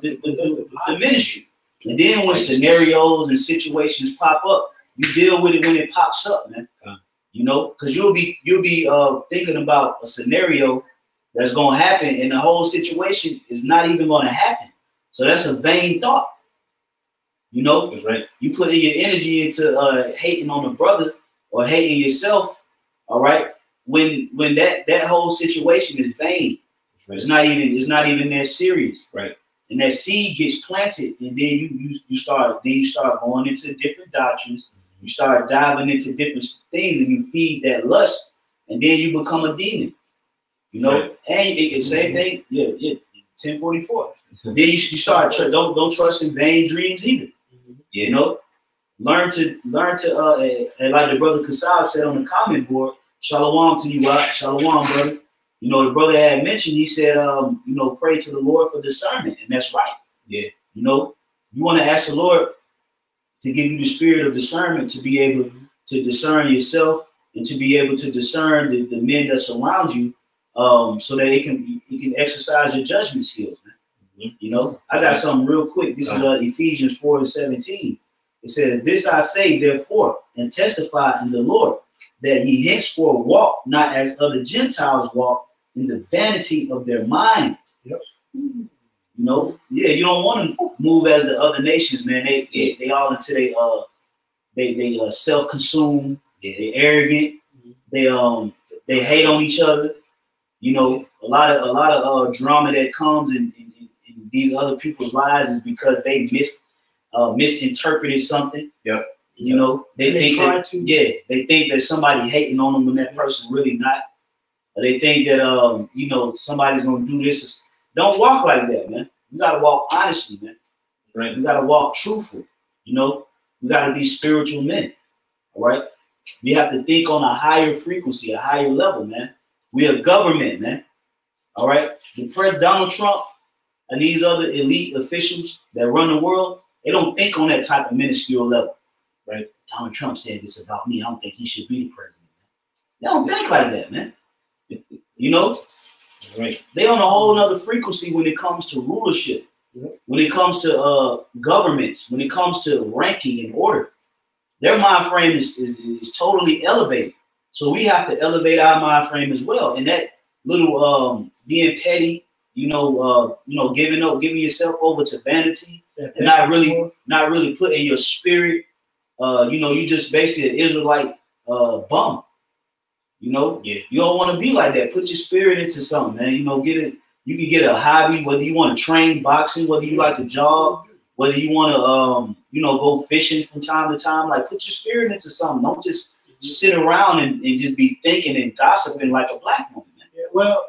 the ministry. And then when scenarios and situations pop up, you deal with it when it pops up, man. You know, because you'll be thinking about a scenario that's gonna happen, and the whole situation is not even gonna happen. So that's a vain thought. You know, that's right. You put your energy into hating on a brother or hating yourself. All right, when that whole situation is vain, right. It's not even that serious. Right. And that seed gets planted, and then you start going into different doctrines. You start diving into different things, and you feed that lust, and then you become a demon. You know, right. And same thing. Yeah. 1044. Then you start don't trust in vain dreams either. You know, learn to and like the brother Kasab said on the comment board, Shalom to you, Rock. Shalom, brother. You know, the brother had mentioned, he said, pray to the Lord for discernment, and that's right. Yeah. You know, you want to ask the Lord to give you the spirit of discernment to be able to discern yourself and to be able to discern the men that surround you, so that you can exercise your judgment skills, man. Mm-hmm. You know, I got something real quick. This is Ephesians 4:17. It says, "This I say, therefore, and testify in the Lord, that ye henceforth walk not as other Gentiles walk, in the vanity of their mind." Yep. You know, you don't want to move as the other nations, man. They all into they self-consumed, they arrogant, they hate on each other. You know, a lot of drama that comes in these other people's lives is because they misinterpreted something. Yep. You know, they think that somebody hating on them when that person really not. Or they think that somebody's gonna do this. Don't walk like that, man. You gotta walk honestly, man. Right. You gotta walk truthful. You know, you gotta be spiritual men. All right. We have to think on a higher frequency, a higher level, man. We are government, man. All right. The President Donald Trump and these other elite officials that run the world, they don't think on that type of minuscule level. Right? Donald Trump said this about me. I don't think he should be the president. They don't think like that, man. You know, right? They on a whole nother frequency when it comes to rulership, when it comes to governments, when it comes to ranking and order. Their mind frame is totally elevated. So we have to elevate our mind frame as well. And that little being petty, giving yourself over to vanity, and not really putting your spirit. You just basically an Israelite bum. You know, you don't want to be like that. Put your spirit into something, man. You know, you can get a hobby, whether you want to train boxing, whether you like to jog, whether you want to, go fishing from time to time. Like, put your spirit into something. Don't just sit around and just be thinking and gossiping like a black woman, man. Yeah, well,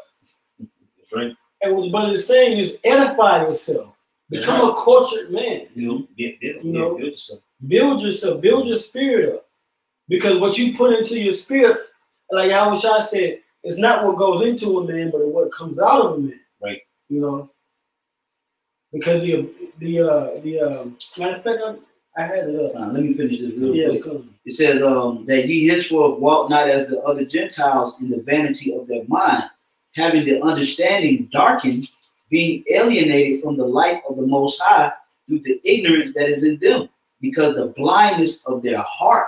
that's right. And what the brother is saying is edify yourself. Become a cultured man. Build yourself. Build yourself. Build your spirit up. Because what you put into your spirit, like Yahawashi said, it's not what goes into a man, but what comes out of a man. Right. You know, because matter of fact, I had it up. Let me finish this real quick. Cool. It says that ye henceforth walk not as the other Gentiles in the vanity of their mind, having the understanding darkened, being alienated from the life of the Most High through the ignorance that is in them, because the blindness of their heart.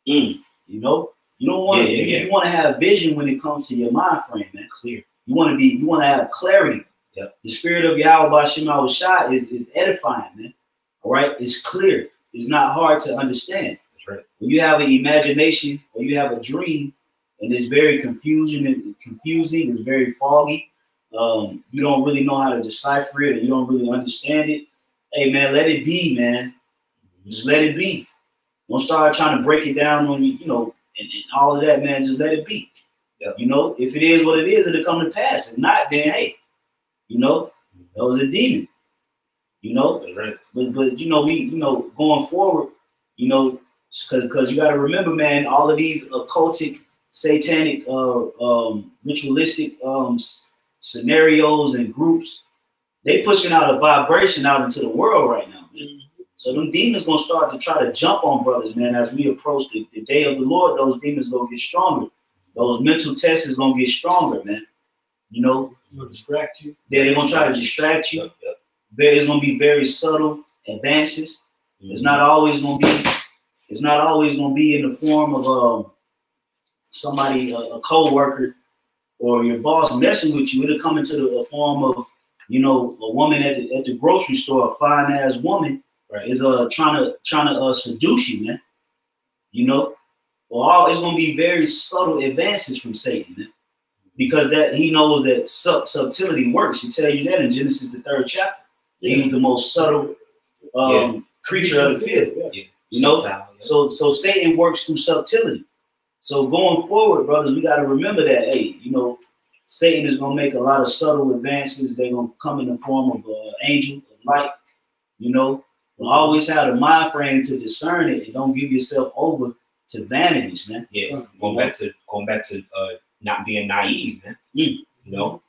You know, you don't want you want to have vision when it comes to your mind frame, man. Clear. You want to have clarity. Yep. The spirit of YAHAWASHI is edifying, man. All right, it's clear. It's not hard to understand. That's right. When you have an imagination or you have a dream and it's very confusing, it's very foggy, you don't really know how to decipher it, or you don't really understand it. Hey, man, let it be, man. Just let it be. Don't start trying to break it down on you, and all of that, man. Just let it be. Yep. You know, if it is what it is, it'll come to pass. If not, then hey, that was a demon. That's right. But going forward, because you got to remember, man, all of these occultic, satanic, ritualistic scenarios and groups, they pushing out a vibration out into the world right now, man. So them demons gonna start to try to jump on brothers, man. As we approach the day of the Lord, those demons gonna get stronger. Those mental tests is gonna get stronger, man. Gonna distract you. Yeah, they're gonna try to distract you. Yep. There's gonna be very subtle advances. It's not always gonna be in the form of somebody, a co-worker or your boss messing with you. It'll come into the form of a woman at the grocery store, a fine ass woman, right, is trying to seduce you, man. It's gonna be very subtle advances from Satan, man. Because that he knows that subtlety works. He tell you that in Genesis the 3rd chapter. He was the most subtle creature of the field. Yeah. So Satan works through subtlety. So going forward, brothers, we got to remember that, hey, Satan is gonna make a lot of subtle advances. They're gonna come in the form of an angel of light. Always have the mind frame to discern it and don't give yourself over to vanities, man. Yeah, going back to not being naive, man.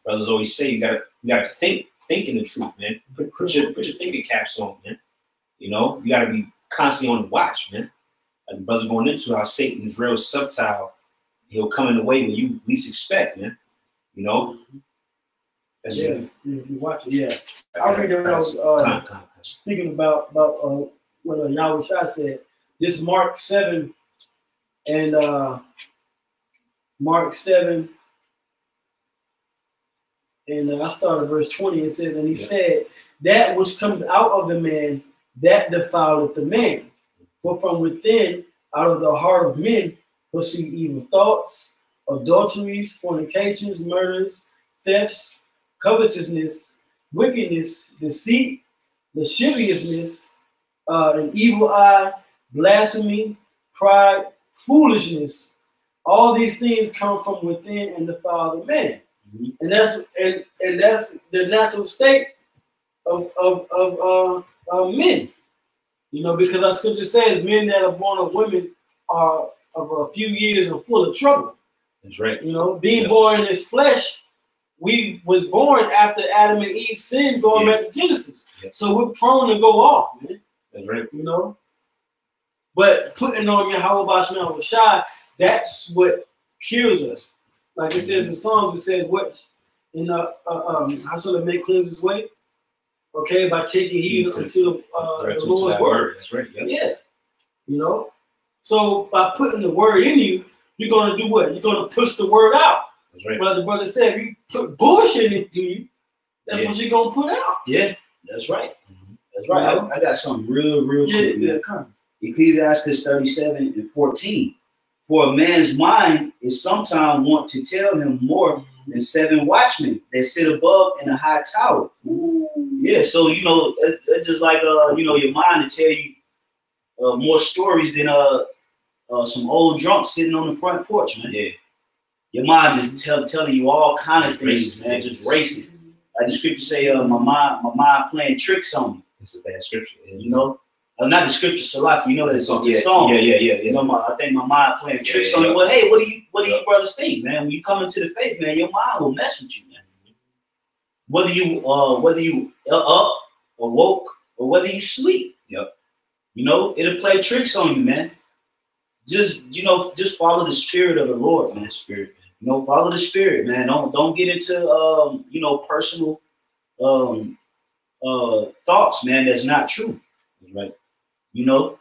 Brothers always say you gotta think in the truth, man. Put your thinking caps on, man. You gotta be constantly on the watch, man. Like the brothers going into how Satan is real subtle. He'll come in the way when you least expect, man. That's you watch it. Yeah, I read that when I was speaking about what Yahawashi said. This Mark 7 and Mark 7 and I started verse 20. It says, and he said, that which comes out of the man, that defileth the man. For from within, out of the heart of men, proceed evil thoughts, adulteries, fornications, murders, thefts, covetousness, wickedness, deceit, lasciviousness, an evil eye, blasphemy, pride, foolishness. All these things come from within and defile the man. And that's the natural state of men. Because our scripture says men that are born of women are of a few years and full of trouble. That's right. Being born in this flesh, we was born after Adam and Eve sinned, going back to Genesis. So we're prone to go off, man. That's right. But putting on YAHAWASHI, that's what cures us. Like it says in Psalms, it says what in how shall a man cleanse his way? Okay, by taking heed unto the Lord's word. That's right. Yeah. So by putting the word in you, you're gonna do what? You're gonna push the word out. That's right. But the brother said, if you put bullshit in you, that's what you're gonna put out. Yeah, that's right. That's right. I got something real quick. Yeah, come. Ecclesiastes 37:14. For a man's mind is sometimes want to tell him more than 7 watchmen that sit above in a high tower. Ooh. Yeah, so it's just like your mind to tell you more stories than some old drunk sitting on the front porch, man. Yeah. Your mind just telling you all kind of things, man, just racing. Like the scripture say, my mind playing tricks on me. It's a bad scripture. not the scripture, Salaki. You know that song. Yeah, the song. Yeah. You know, I think my mind playing tricks on it. Well, hey, what do you brothers think, man? When you come into the faith, man, your mind will mess with you, man. Whether you up or woke or whether you sleep. Yep. You know, it'll play tricks on you, man. Just follow the spirit of the Lord, man. Spirit. You know, follow the spirit, man. Don't get into personal thoughts, man. That's not true. Right. You know,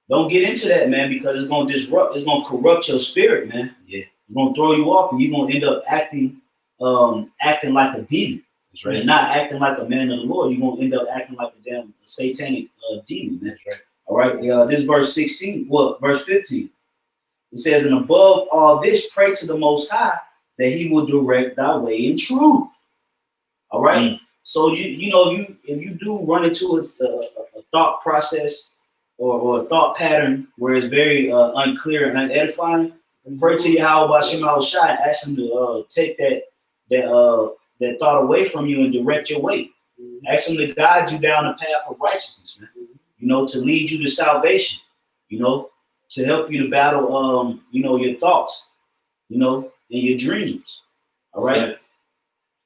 don't get into that, man, because it's gonna corrupt your spirit, man. Yeah. It's gonna throw you off, and you're gonna end up acting like a demon. That's right. And not acting like a man of the Lord. You're gonna end up acting like a damn satanic demon, man. That's right. All right. This is verse 16. Well, verse 15. It says, and above all this, pray to the Most High that He will direct thy way in truth. All right. Mm. So if you do run into a thought process or a thought pattern where it's very unclear and unedifying, pray to YAHAWASHI and ask Him to take that thought away from you and direct your way. Ask Him to guide you down the path of righteousness, man. You know, to lead you to salvation. You know, to help you to battle your thoughts, you know, and your dreams. All right.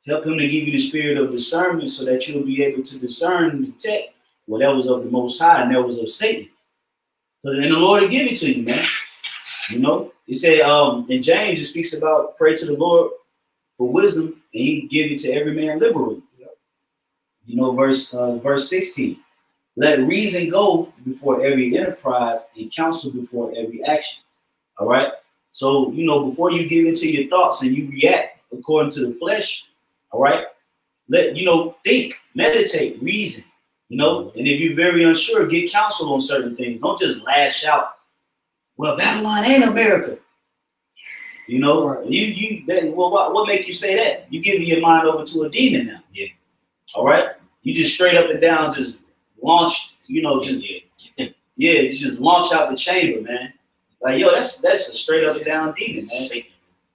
Help Him to give you the spirit of discernment so that you'll be able to discern and detect what that was of the Most High and that was of Satan. So then the Lord will give it to you, man. You know, He said in James, it speaks about pray to the Lord for wisdom, and He give it to every man liberally. Yep. You know, verse 16. Let reason go before every enterprise and counsel before every action. All right. So, you know, before you give into your thoughts and you react according to the flesh, all right, think, meditate, reason, you know, and if you're very unsure, get counsel on certain things. Don't just lash out. Well, Babylon ain't America. You know, right. What make you say that? You giving your mind over to a demon now. Yeah. All right. You just straight up and down just launch, you just launch out the chamber, man. Like, yo, that's a straight up and down demon, man.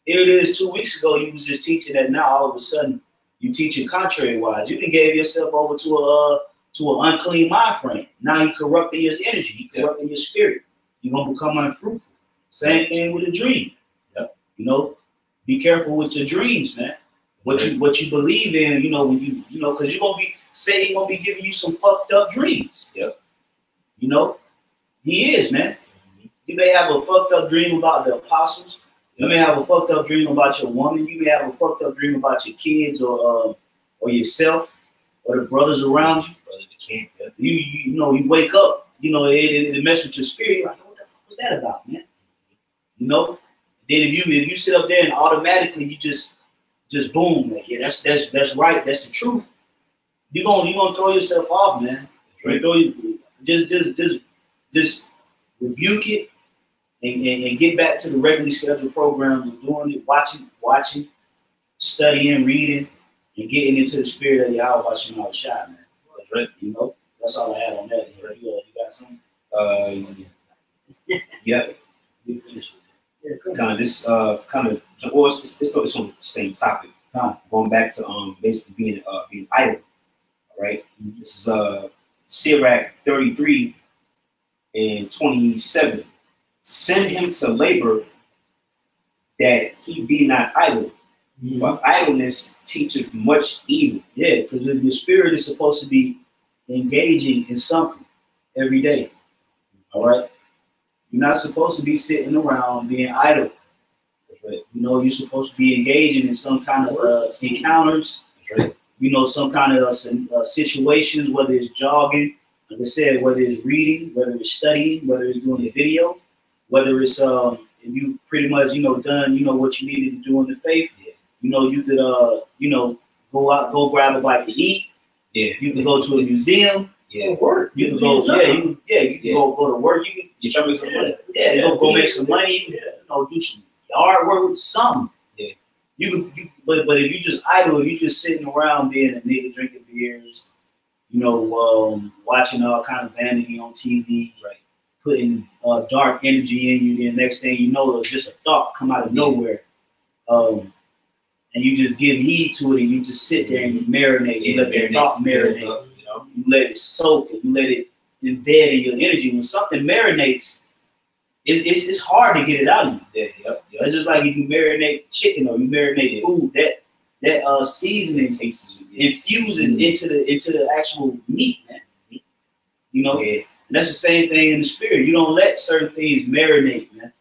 Here it is 2 weeks ago, you was just teaching that. Now all of a sudden you teaching contrary wise. You can gave yourself over to an unclean mind frame. Now He corrupting your energy, He corrupting your spirit. You're gonna become unfruitful. Same thing with a dream. Yep. You know, be careful with your dreams, man. What you believe in, you know, when because Satan gonna be giving you some fucked up dreams. Yep. You know, he is, man. You may have a fucked up dream about the apostles. You may have a fucked up dream about your woman. You may have a fucked up dream about your kids or yourself or the brothers around you. Brother, the king. Yeah. You wake up. You know, it messes with your spirit. You're like, what the fuck was that about, man? You know. Then if you sit up there and automatically you just boom, man. Yeah, that's right. That's the truth. You're gonna throw yourself off, man. Right. Just rebuke it and get back to the regularly scheduled program of doing it, watching, studying, reading, and getting into the spirit of YAHAWASHI, man. That's right. You know, that's all I had on that. Right. You got something? Yeah. We finished. It's on the same topic. Going back to basically being idle. All right. This is Sirach 33 and 27. Send him to labor that he be not idle. Mm-hmm. For idleness teacheth much evil. Yeah, because the spirit is supposed to be engaging in something every day. All right. You're not supposed to be sitting around being idle. Right. You know, you're supposed to be engaging in some kind of encounters. Right. You know, some kind of situations, whether it's jogging, like I said, whether it's reading, whether it's studying, whether it's doing a video, whether it's if you pretty much done what you needed to do in the faith. Yeah. You know, you could go grab a bite to eat. Yeah. You can go to a museum. Yeah. Work. You can go. You can go to work. You try to make some money. Yeah. Go make some money. You know, do some yard work with something. Yeah. But if you just idle, if you just sitting around being a nigga drinking beers, watching all kind of vanity on TV, right? Putting dark energy in you, then next thing you know, just a thought come out of nowhere, and you just give heed to it, and you just sit there and you marinate. You let that thought marinate. You let it soak, and you let it embedded in your energy. When something marinates, it's hard to get it out of you. It's just like if you marinate chicken or you marinate food, that seasoning infuses into the actual meat, man. You know, and that's the same thing in the spirit. You don't let certain things marinate, man.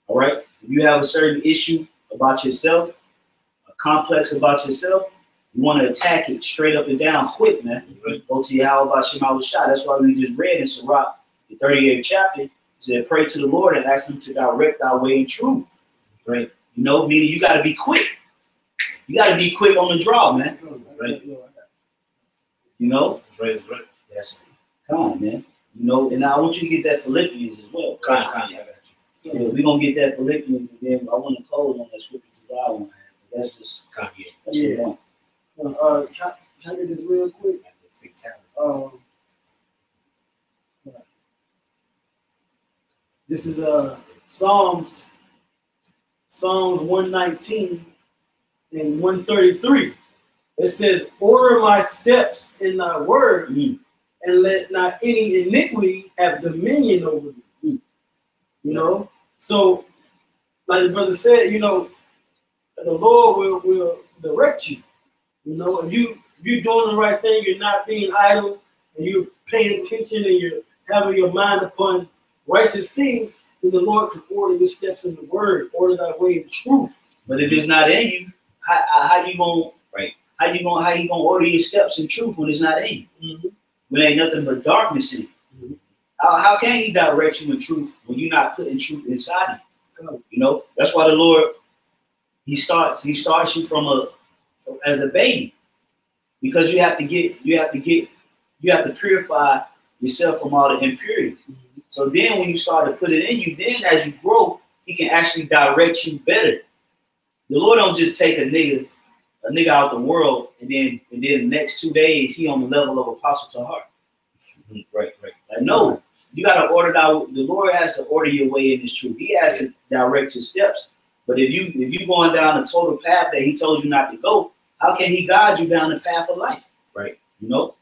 All right. If you have a certain issue about yourself, a complex about yourself, you want to attack it straight up and down quick, man. Go to YAHAWASHI. That's why we just read in Sirach, the 38th chapter. It said, pray to the Lord and ask him to direct our way in truth. Right. You know, meaning you got to be quick. You got to be quick on the draw, man. Right. You know? That's right. Yes. Come on, man. You know, and I want you to get that Philippians as well. Come on, yeah, we're going to get that Philippians, and then I want to close on that scripture to Zion. That's just kind of it. Can I get this real quick? This is Psalms 119 and 133. It says, order my steps in thy word, and let not any iniquity have dominion over me. You know? So, like the brother said, you know, the Lord will direct you. You know, if you're doing the right thing, you're not being idle, and you're paying attention, and you're having your mind upon righteous things, then the Lord can order your steps in the word, order thy way in truth. But if it's not in you, how you gonna order your steps in truth when it's not in you? When ain't nothing but darkness in you. How can he direct you in truth when you're not putting truth inside you? You know, that's why the Lord, he starts you as a baby, because you have to purify yourself from all the impurities. So then when you start to put it in you, then as you grow, he can actually direct you better. The Lord don't just take a nigga out the world and then the next 2 days he on the level of apostle to heart. Right. Like, no, you gotta order out. The Lord has to order your way in this truth. He has to direct your steps. But if you going down the total path that he told you not to go, how can he guide you down the path of life? Right. You know?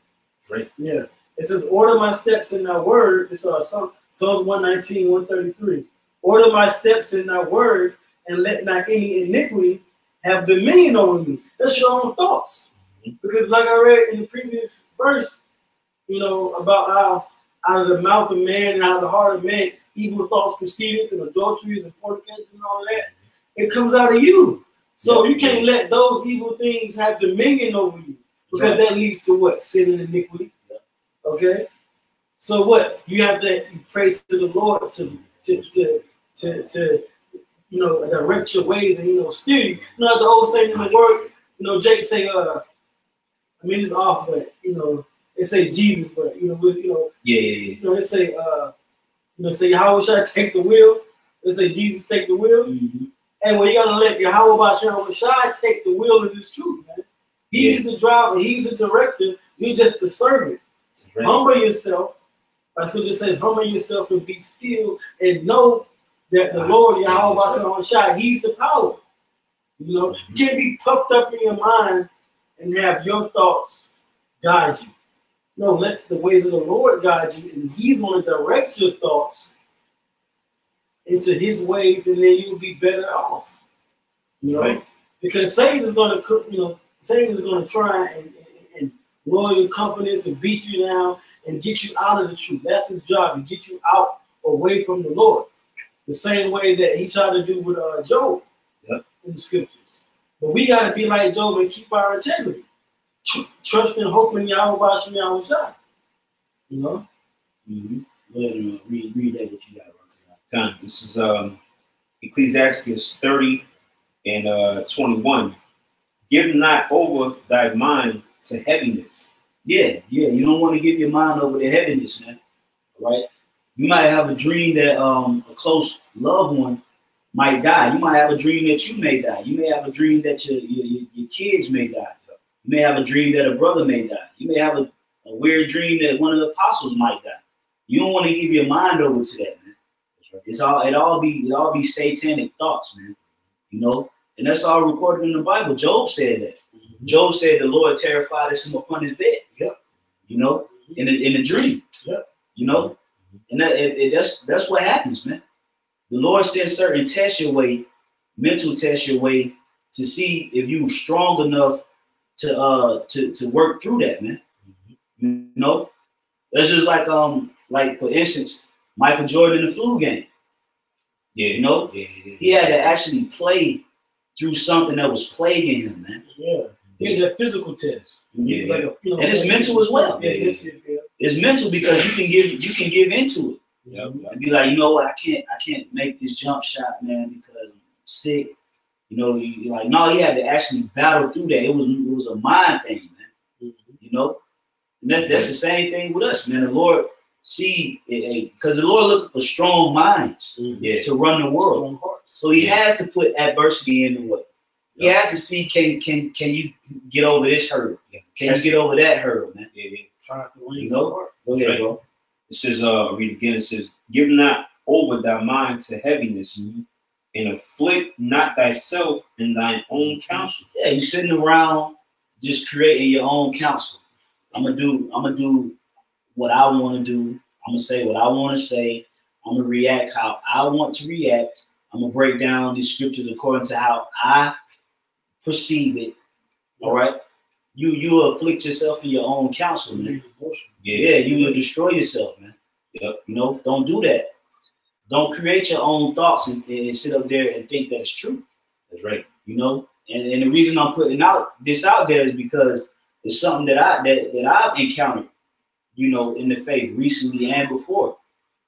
Right. Yeah. It says, order my steps in thy word. It's Psalms 119, 133. Order my steps in thy word, and let not any iniquity have dominion over me. That's your own thoughts. Because like I read in the previous verse, you know, about how out of the mouth of man and out of the heart of man, evil thoughts proceeded, and adulteries and fornication and all of that. It comes out of you. So you can't let those evil things have dominion over you, because that leads to what? Sin and iniquity. Okay? So what? You have to pray to the Lord to you know, direct your ways and, you know, steer you. You know, the old saying in the word, you know, Jake say, I mean, it's off, but, you know, they say Jesus, but, you know, you know, they say, say, YAHAWASHI take the wheel. They say, Jesus take the wheel. And when you gotta let YAHAWASHI take the wheel of this truth, man. He's the driver, he's the director, you're just the servant. Humble yourself. That's what it says, humble yourself and be still and know that the Lord, YAHAWASHI, he's the power. You know, you can't be puffed up in your mind and have your thoughts guide you. No, let the ways of the Lord guide you, and he's going to direct your thoughts into his ways, and then you'll be better off. You know, because Satan is going to, you know, Satan is going to try and lower your confidence and beat you down and get you out of the truth. That's his job, to get you out away from the Lord. The same way that he tried to do with Job in the scriptures. But we got to be like Job and keep our integrity. Trust and hope in YAHAWASHI. You know? Read that what you got. This is Ecclesiastes 30 and 21. Give not over thy mind to heaviness. Yeah. You don't want to give your mind over to heaviness, man. Right? You might have a dream that a close loved one might die. You might have a dream that you may die. You may have a dream that your kids may die. You may have a dream that a brother may die. You may have a weird dream that one of the apostles might die. You don't want to give your mind over to that, man. It all be satanic thoughts, man. You know, and that's all recorded in the Bible. Job said that. Job said the Lord terrified him upon his bed. You know, in a dream. You know, and that's what happens, man. The Lord sends certain tests your way, mental tests your way, to see if you're strong enough to work through that, man. You know, that's just like for instance, Michael Jordan in the flu game. Yeah, you know, he had to actually play through something that was plaguing him, man. Yeah, yeah, that physical test. Yeah, like and it's mental as well. Yeah. It's mental because you can give into it. And be like, you know what, I can't make this jump shot, man, because I'm sick. You know, you're like, no, he had to actually battle through that. It was a mind thing, man. You know, and that's the same thing with us, man. The Lord because the Lord looking for strong minds to run the world. So He has to put adversity in the way. He has to see can you get over this hurdle? Can you get over that hurdle, man? You know, go ahead, bro. It says, read again. It says, "Give not over thy mind to heaviness, and afflict not thyself in thine own counsel." Yeah, you sitting around just creating your own counsel. I'm gonna do what I want to do. I'm gonna say what I want to say. I'm gonna react how I want to react. I'm gonna break down these scriptures according to how I perceive it. All right. You afflict yourself in your own counsel, man. Yeah, you will destroy yourself, man. Yep. You know, don't do that. Don't create your own thoughts and sit up there and think that it's true. That's right. You know, and the reason I'm putting this out there is because it's something that I've encountered, you know, in the faith recently and before,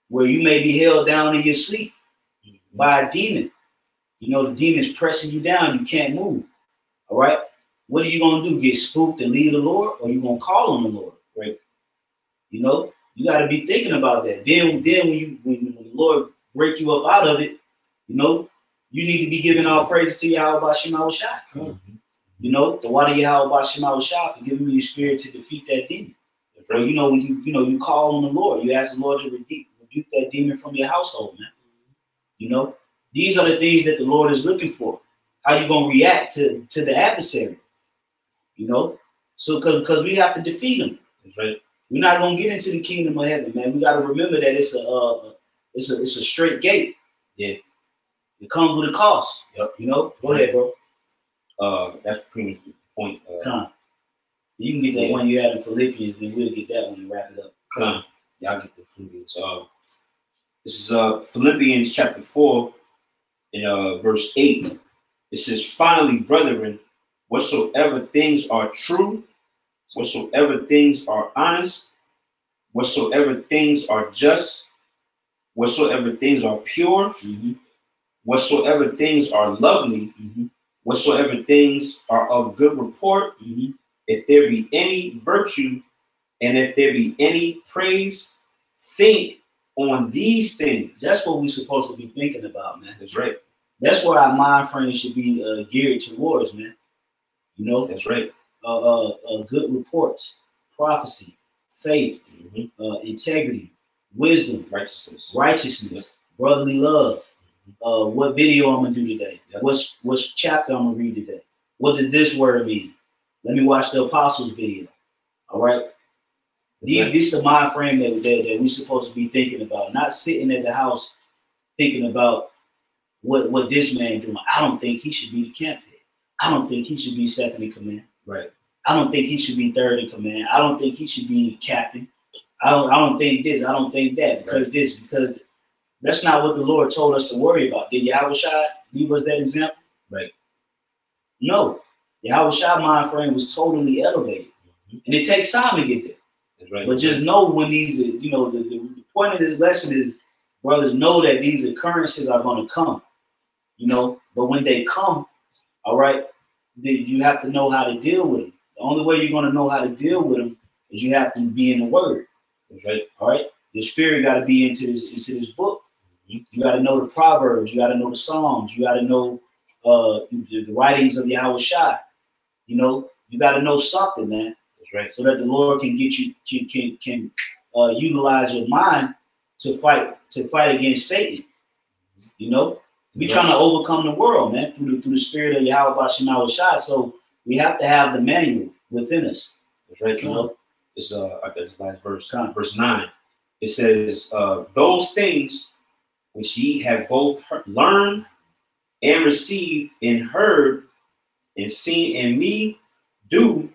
where you may be held down in your sleep by a demon. You know, the demon's pressing you down. You can't move. All right. What are you going to do? Get spooked and leave the Lord, or you going to call on the Lord? Right. You know, you got to be thinking about that. Then when the Lord break you up out of it, you know, you need to be giving all praises to YAHAWASHI. You know, the water YAHAWASHI for giving me the spirit to defeat that demon. That's right. You know, when you call on the Lord, you ask the Lord to rebuke that demon from your household, man. You know, these are the things that the Lord is looking for. How you gonna react to the adversary? You know, so because we have to defeat him. That's right. We're not gonna get into the kingdom of heaven, man. We got to remember that it's a straight gate. Yeah, it comes with a cost. Yep. You know. Go ahead, bro. That's pretty much the point. You can get that one you had in Philippians, and we'll get that one and wrap it up. Y'all get the Philippians. This is Philippians chapter 4, in verse 8. It says, "Finally, brethren, whatsoever things are true, whatsoever things are honest, whatsoever things are just, whatsoever things are pure, whatsoever things are lovely, whatsoever things are of good report, if there be any virtue, and if there be any praise, think on these things." That's what we're supposed to be thinking about, man. That's right. That's where our mind frame should be geared towards, man. You know, that's right. Good reports, prophecy, faith, integrity, wisdom, righteousness, brotherly love. What video I'm gonna do today? What's chapter I'm gonna read today? What does this word mean? Let me watch the apostles' video. All right. This is the mind frame that we're supposed to be thinking about, not sitting at the house thinking about what this man doing. I don't think he should be the captain. I don't think he should be second in command. Right. I don't think he should be third in command. I don't think he should be captain. I don't think this. I don't think that. Because that's not what the Lord told us to worry about. Did Yahawashi leave us that example? Right. No. Yahawashi mind frame was totally elevated. And it takes time to get there. That's right. But just know when these, the point of this lesson is, brothers, know that these occurrences are going to come. You know, but when they come, all right, you have to know how to deal with them. The only way you're going to know how to deal with them is you have to be in the Word. That's right. All right. Your spirit got to be into this book. You got to know the Proverbs. You got to know the Psalms. You got to know the writings of Yahawashi. You know, you got to know something, man. That's right. So that the Lord can get you can utilize your mind to fight against Satan. You know, we're trying to overcome the world, man, through the spirit of YAHAWASHI. So we have to have the manual within us. That's right. You know, it's I guess last verse, verse 9. It says, those things which ye have both learned and received and heard and seen in me, do,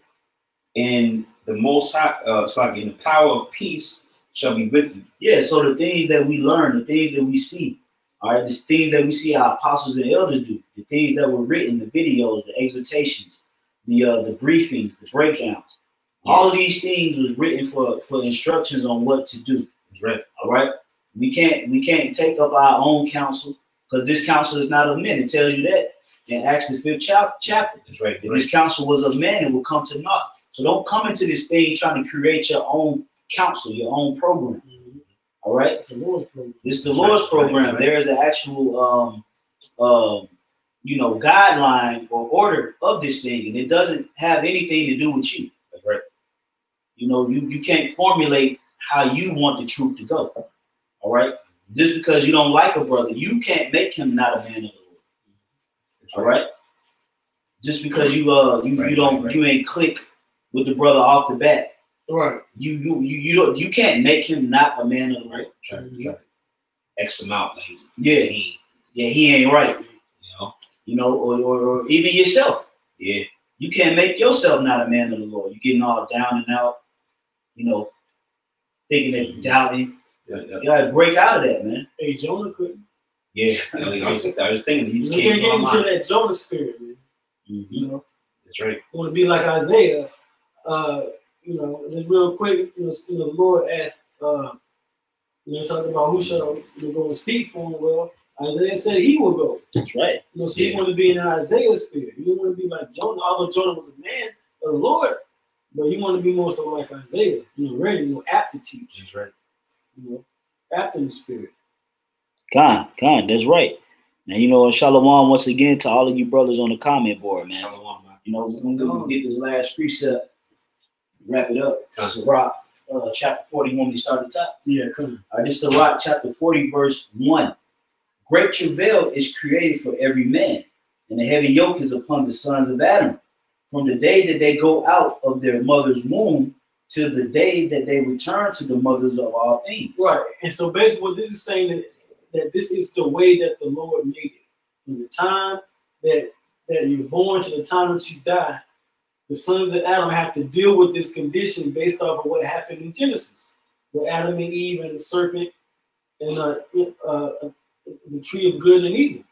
and the Most High, in the power of peace shall be with you. Yeah, so the things that we learn, the things that we see, all right, the things that we see our apostles and elders do, the things that were written, the videos, the exhortations, the briefings, the breakdowns, all of these things was written for instructions on what to do. Right. All right. We can't take up our own counsel, because this counsel is not of men. It tells you that in Acts the 5th chapter. That's right. If this counsel was of man, it will come to naught. So don't come into this thing trying to create your own counsel, your own program. All right. It's the Lord's program. This is the Lord's program. Right. There is an actual guideline or order of this thing, and it doesn't have anything to do with you. That's right. You know, you can't formulate how you want the truth to go. All right. Just because you don't like a brother, you can't make him not a man of the Lord. All right. Just because you ain't click with the brother off the bat. Right. You can't make him not a man of the Lord. Try to X him out. Like, he ain't right. Or even yourself. Yeah. You can't make yourself not a man of the Lord. You're getting all down and out, thinking that you're doubting. You gotta break out of that, man. Hey, Jonah couldn't. Yeah, I was thinking he can't get into that Jonah spirit, man. That's right. You want to be like Isaiah. Just real quick, the Lord asked, talking about who shall go and speak for him. Well, Isaiah said he will go. That's right. So he wanted to be in an Isaiah spirit. He didn't want to be like Jonah, although Jonah was a man of the Lord, but he wanted to be more so like Isaiah, ready, apt to teach. That's right. Apt in the spirit. Con, that's right. Now, shalom once again to all of you brothers on the comment board, man. Shalom, man. We're gonna get this last precept, wrap it up. Sirach, chapter 40. You want me to start at the top? Yeah, come on. This is Sirach, chapter 40, verse 1. Great travail is created for every man, and a heavy yoke is upon the sons of Adam, from the day that they go out of their mother's womb till the day that they return to the mothers of all things. Right. And so basically what this is saying that this is the way that the Lord made it. From the time that you're born to the time that you die, the sons of Adam have to deal with this condition based off of what happened in Genesis, with Adam and Eve and the serpent and the tree of good and evil.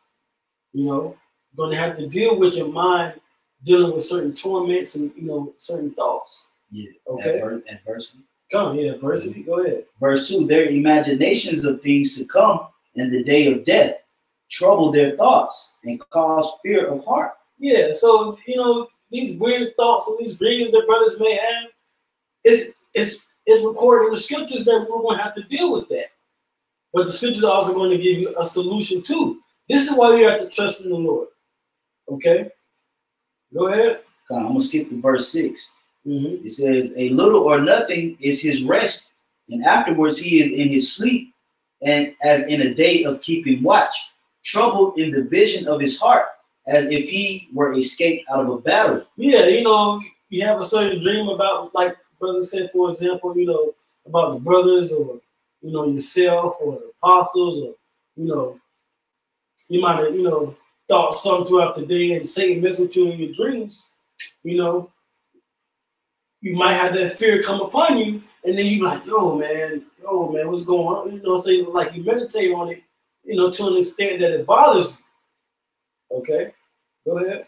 Going to have to deal with your mind dealing with certain torments and certain thoughts. Yeah. Okay. Adversity. Come, yeah, adversity. Go ahead. Verse 2, their imaginations of things to come and the day of death trouble their thoughts and cause fear of heart. Yeah, so these weird thoughts and these dreams that brothers may have, it's recorded in the scriptures that we're going to have to deal with that. But the scriptures are also going to give you a solution too. This is why we have to trust in the Lord. Okay? Go ahead. I'm going to skip to verse 6. Mm-hmm. It says, a little or nothing is his rest, and afterwards he is in his sleep, and as in a day of keeping watch, troubled in the vision of his heart, as if he were escaped out of a battle. Yeah, you have a certain dream about, like brother said, for example, about the brothers or, yourself or the apostles, or, you might have, thought something throughout the day and Satan mess with you in your dreams, you might have that fear come upon you, and then you're like, yo, man, what's going on? So like you meditate on it, to an extent that it bothers you. Okay, go ahead.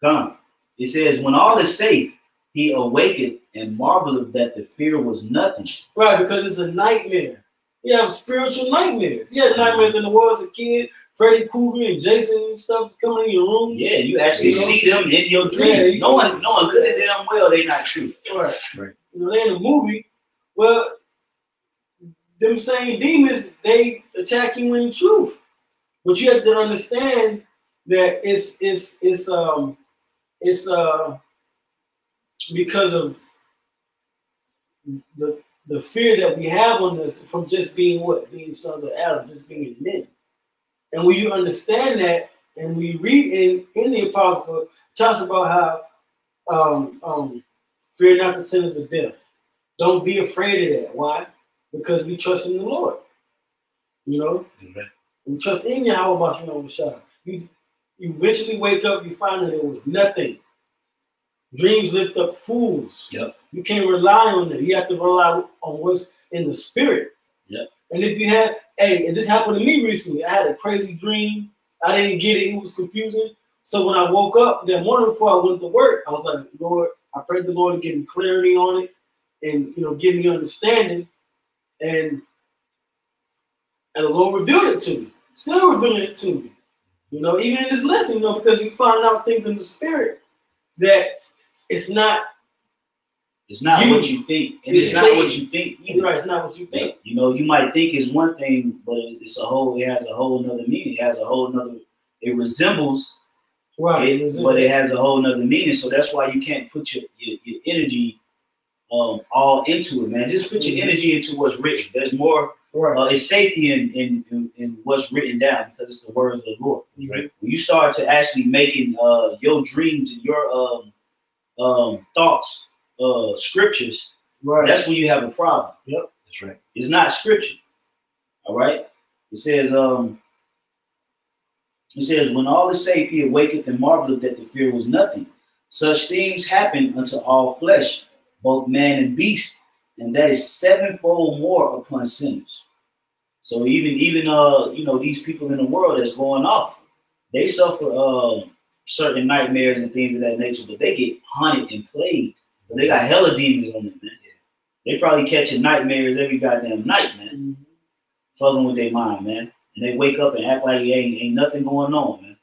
Come. It says, when all is safe, he awakened and marveled that the fear was nothing. Right, because it's a nightmare. You have spiritual nightmares. You had nightmares in the world as a kid. Freddy Krueger and Jason and stuff coming in your room. Yeah, you actually see them in your dreams. Yeah, no one good and damn well they not true. Right. They in a movie. Well, them same demons, they attack you in truth. But you have to understand that it's because of the fear that we have on us from just being being sons of Adam, just being men. And when you understand that, and we read in the Apocrypha, it talks about how fear not the sentence of death. Don't be afraid of that. Why? because we trust in the Lord. You know? Right. We trust in YAHAWASHI. You eventually wake up, you find that it was nothing. Dreams lift up fools. Yep. You can't rely on that. You have to rely on what's in the spirit. Yep. And if you have, and this happened to me recently. I had a crazy dream. I didn't get it. It was confusing. So when I woke up that morning before I went to work, I was like, Lord, I prayed the Lord to give me clarity on it and, you know, give me understanding. And the Lord revealed it to me. Still revealing it to me. You know, even in this lesson, you know, because you find out things in the spirit that it's not what you think. And it's not what you think either. Right, it's not what you think. You know, you might think it's one thing, but it has a whole nother meaning. It has a whole nother, it resembles, right, but it has a whole nother meaning. So that's why you can't put your energy all into it, man. Just put your energy into what's written. There's more, it's safety in what's written down because it's the words of the Lord. Right? When you start to actually making your dreams and your thoughts scriptures, that's when you have a problem. Yep, that's right. It's not scripture. All right. It says when all is safe, he awaketh and marveleth that the fear was nothing. Such things happen unto all flesh, both man and beast, and that is sevenfold more upon sinners. So even you know, these people in the world that's going off, they suffer certain nightmares and things of that nature, but they get haunted and plagued. But they got hella demons on them, man. They probably catching nightmares every goddamn night, man. Fucking with their mind, man. And they wake up and act like ain't nothing going on, man.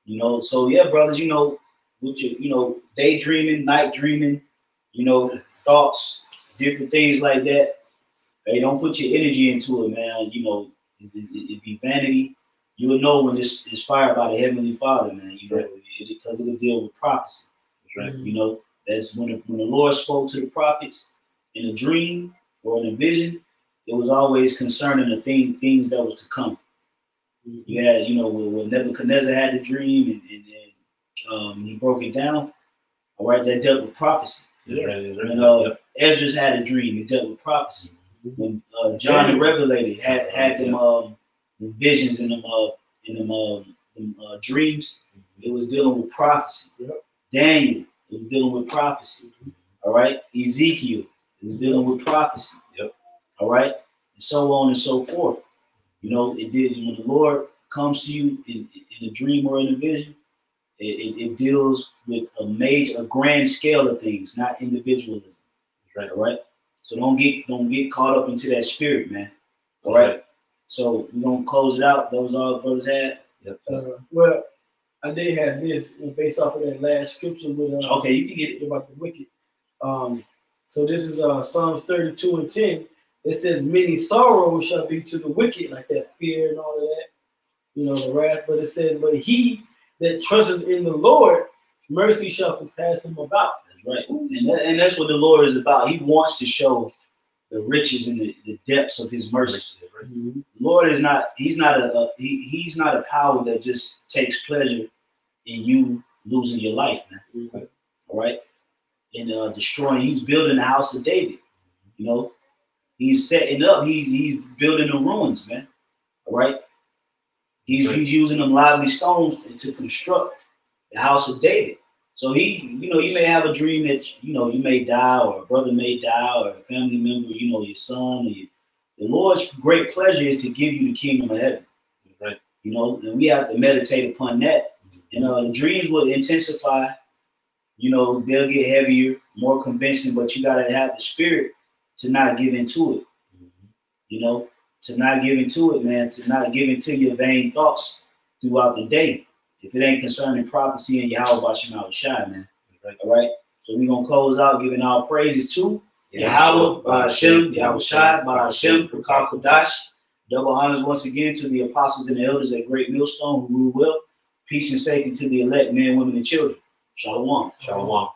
You know, so yeah, brothers, you know, with your, you know, daydreaming, night dreaming, you know, thoughts, different things like that. Hey, don't put your energy into it, man. You know, it'd be vanity. You will know when it's inspired by the Heavenly Father, man. You know, because it'll deal with prophecy. Right. You know, that's when the Lord spoke to the prophets in a dream or in a vision, it was always concerning the things that was to come. You had, you know, when Nebuchadnezzar had the dream and he broke it down, all right, that dealt with prophecy. When Ezra had a dream, it dealt with prophecy. When John the Revelator had them visions in them dreams, it was dealing with prophecy. Daniel, it was dealing with prophecy. All right, Ezekiel, it was dealing with prophecy. All right, and so on and so forth. You know, it did when the Lord comes to you in a dream or in a vision. It deals with a grand scale of things, not individualism. Right. All right. So don't get caught up into that spirit, man. All right. So we're gonna close it out. That was all the brothers had. Well, I did have this based off of that last scripture with okay, you can get it about the wicked. So this is Psalms 32:10. It says, "Many sorrows shall be to the wicked," like that fear and all of that, you know, the wrath. But it says, "But he that trusteth in the Lord, mercy shall compass him about." That's right, and that's what the Lord is about. He wants to show the riches and the depths of His mercy. The Lord is not. He's not a power that just takes pleasure in you losing your life, man. All right, and destroying. He's building the house of David. You know, He's setting up. He's building the ruins, man. All right. He's using them lively stones to construct the house of David. So you may have a dream that, you know, you may die, or a brother may die, or a family member, you know, your son. The Lord's great pleasure is to give you the kingdom of heaven. Right. You know, and we have to meditate upon that. And the dreams will intensify. You know, they'll get heavier, more convincing, but you got to have the spirit to not give into it. You know, to not give into it, man, to not give into your vain thoughts throughout the day. If it ain't concerning prophecy and YAHAWASHI, man. All right. So we're gonna close out giving our praises to Yahawah, BAHA, YAHAWASHI, BAHA, Kodash. Double honors once again to the apostles and the elders at Great Millstone who rule well. Peace and safety to the elect men, women, and children. Shalom. Shalom.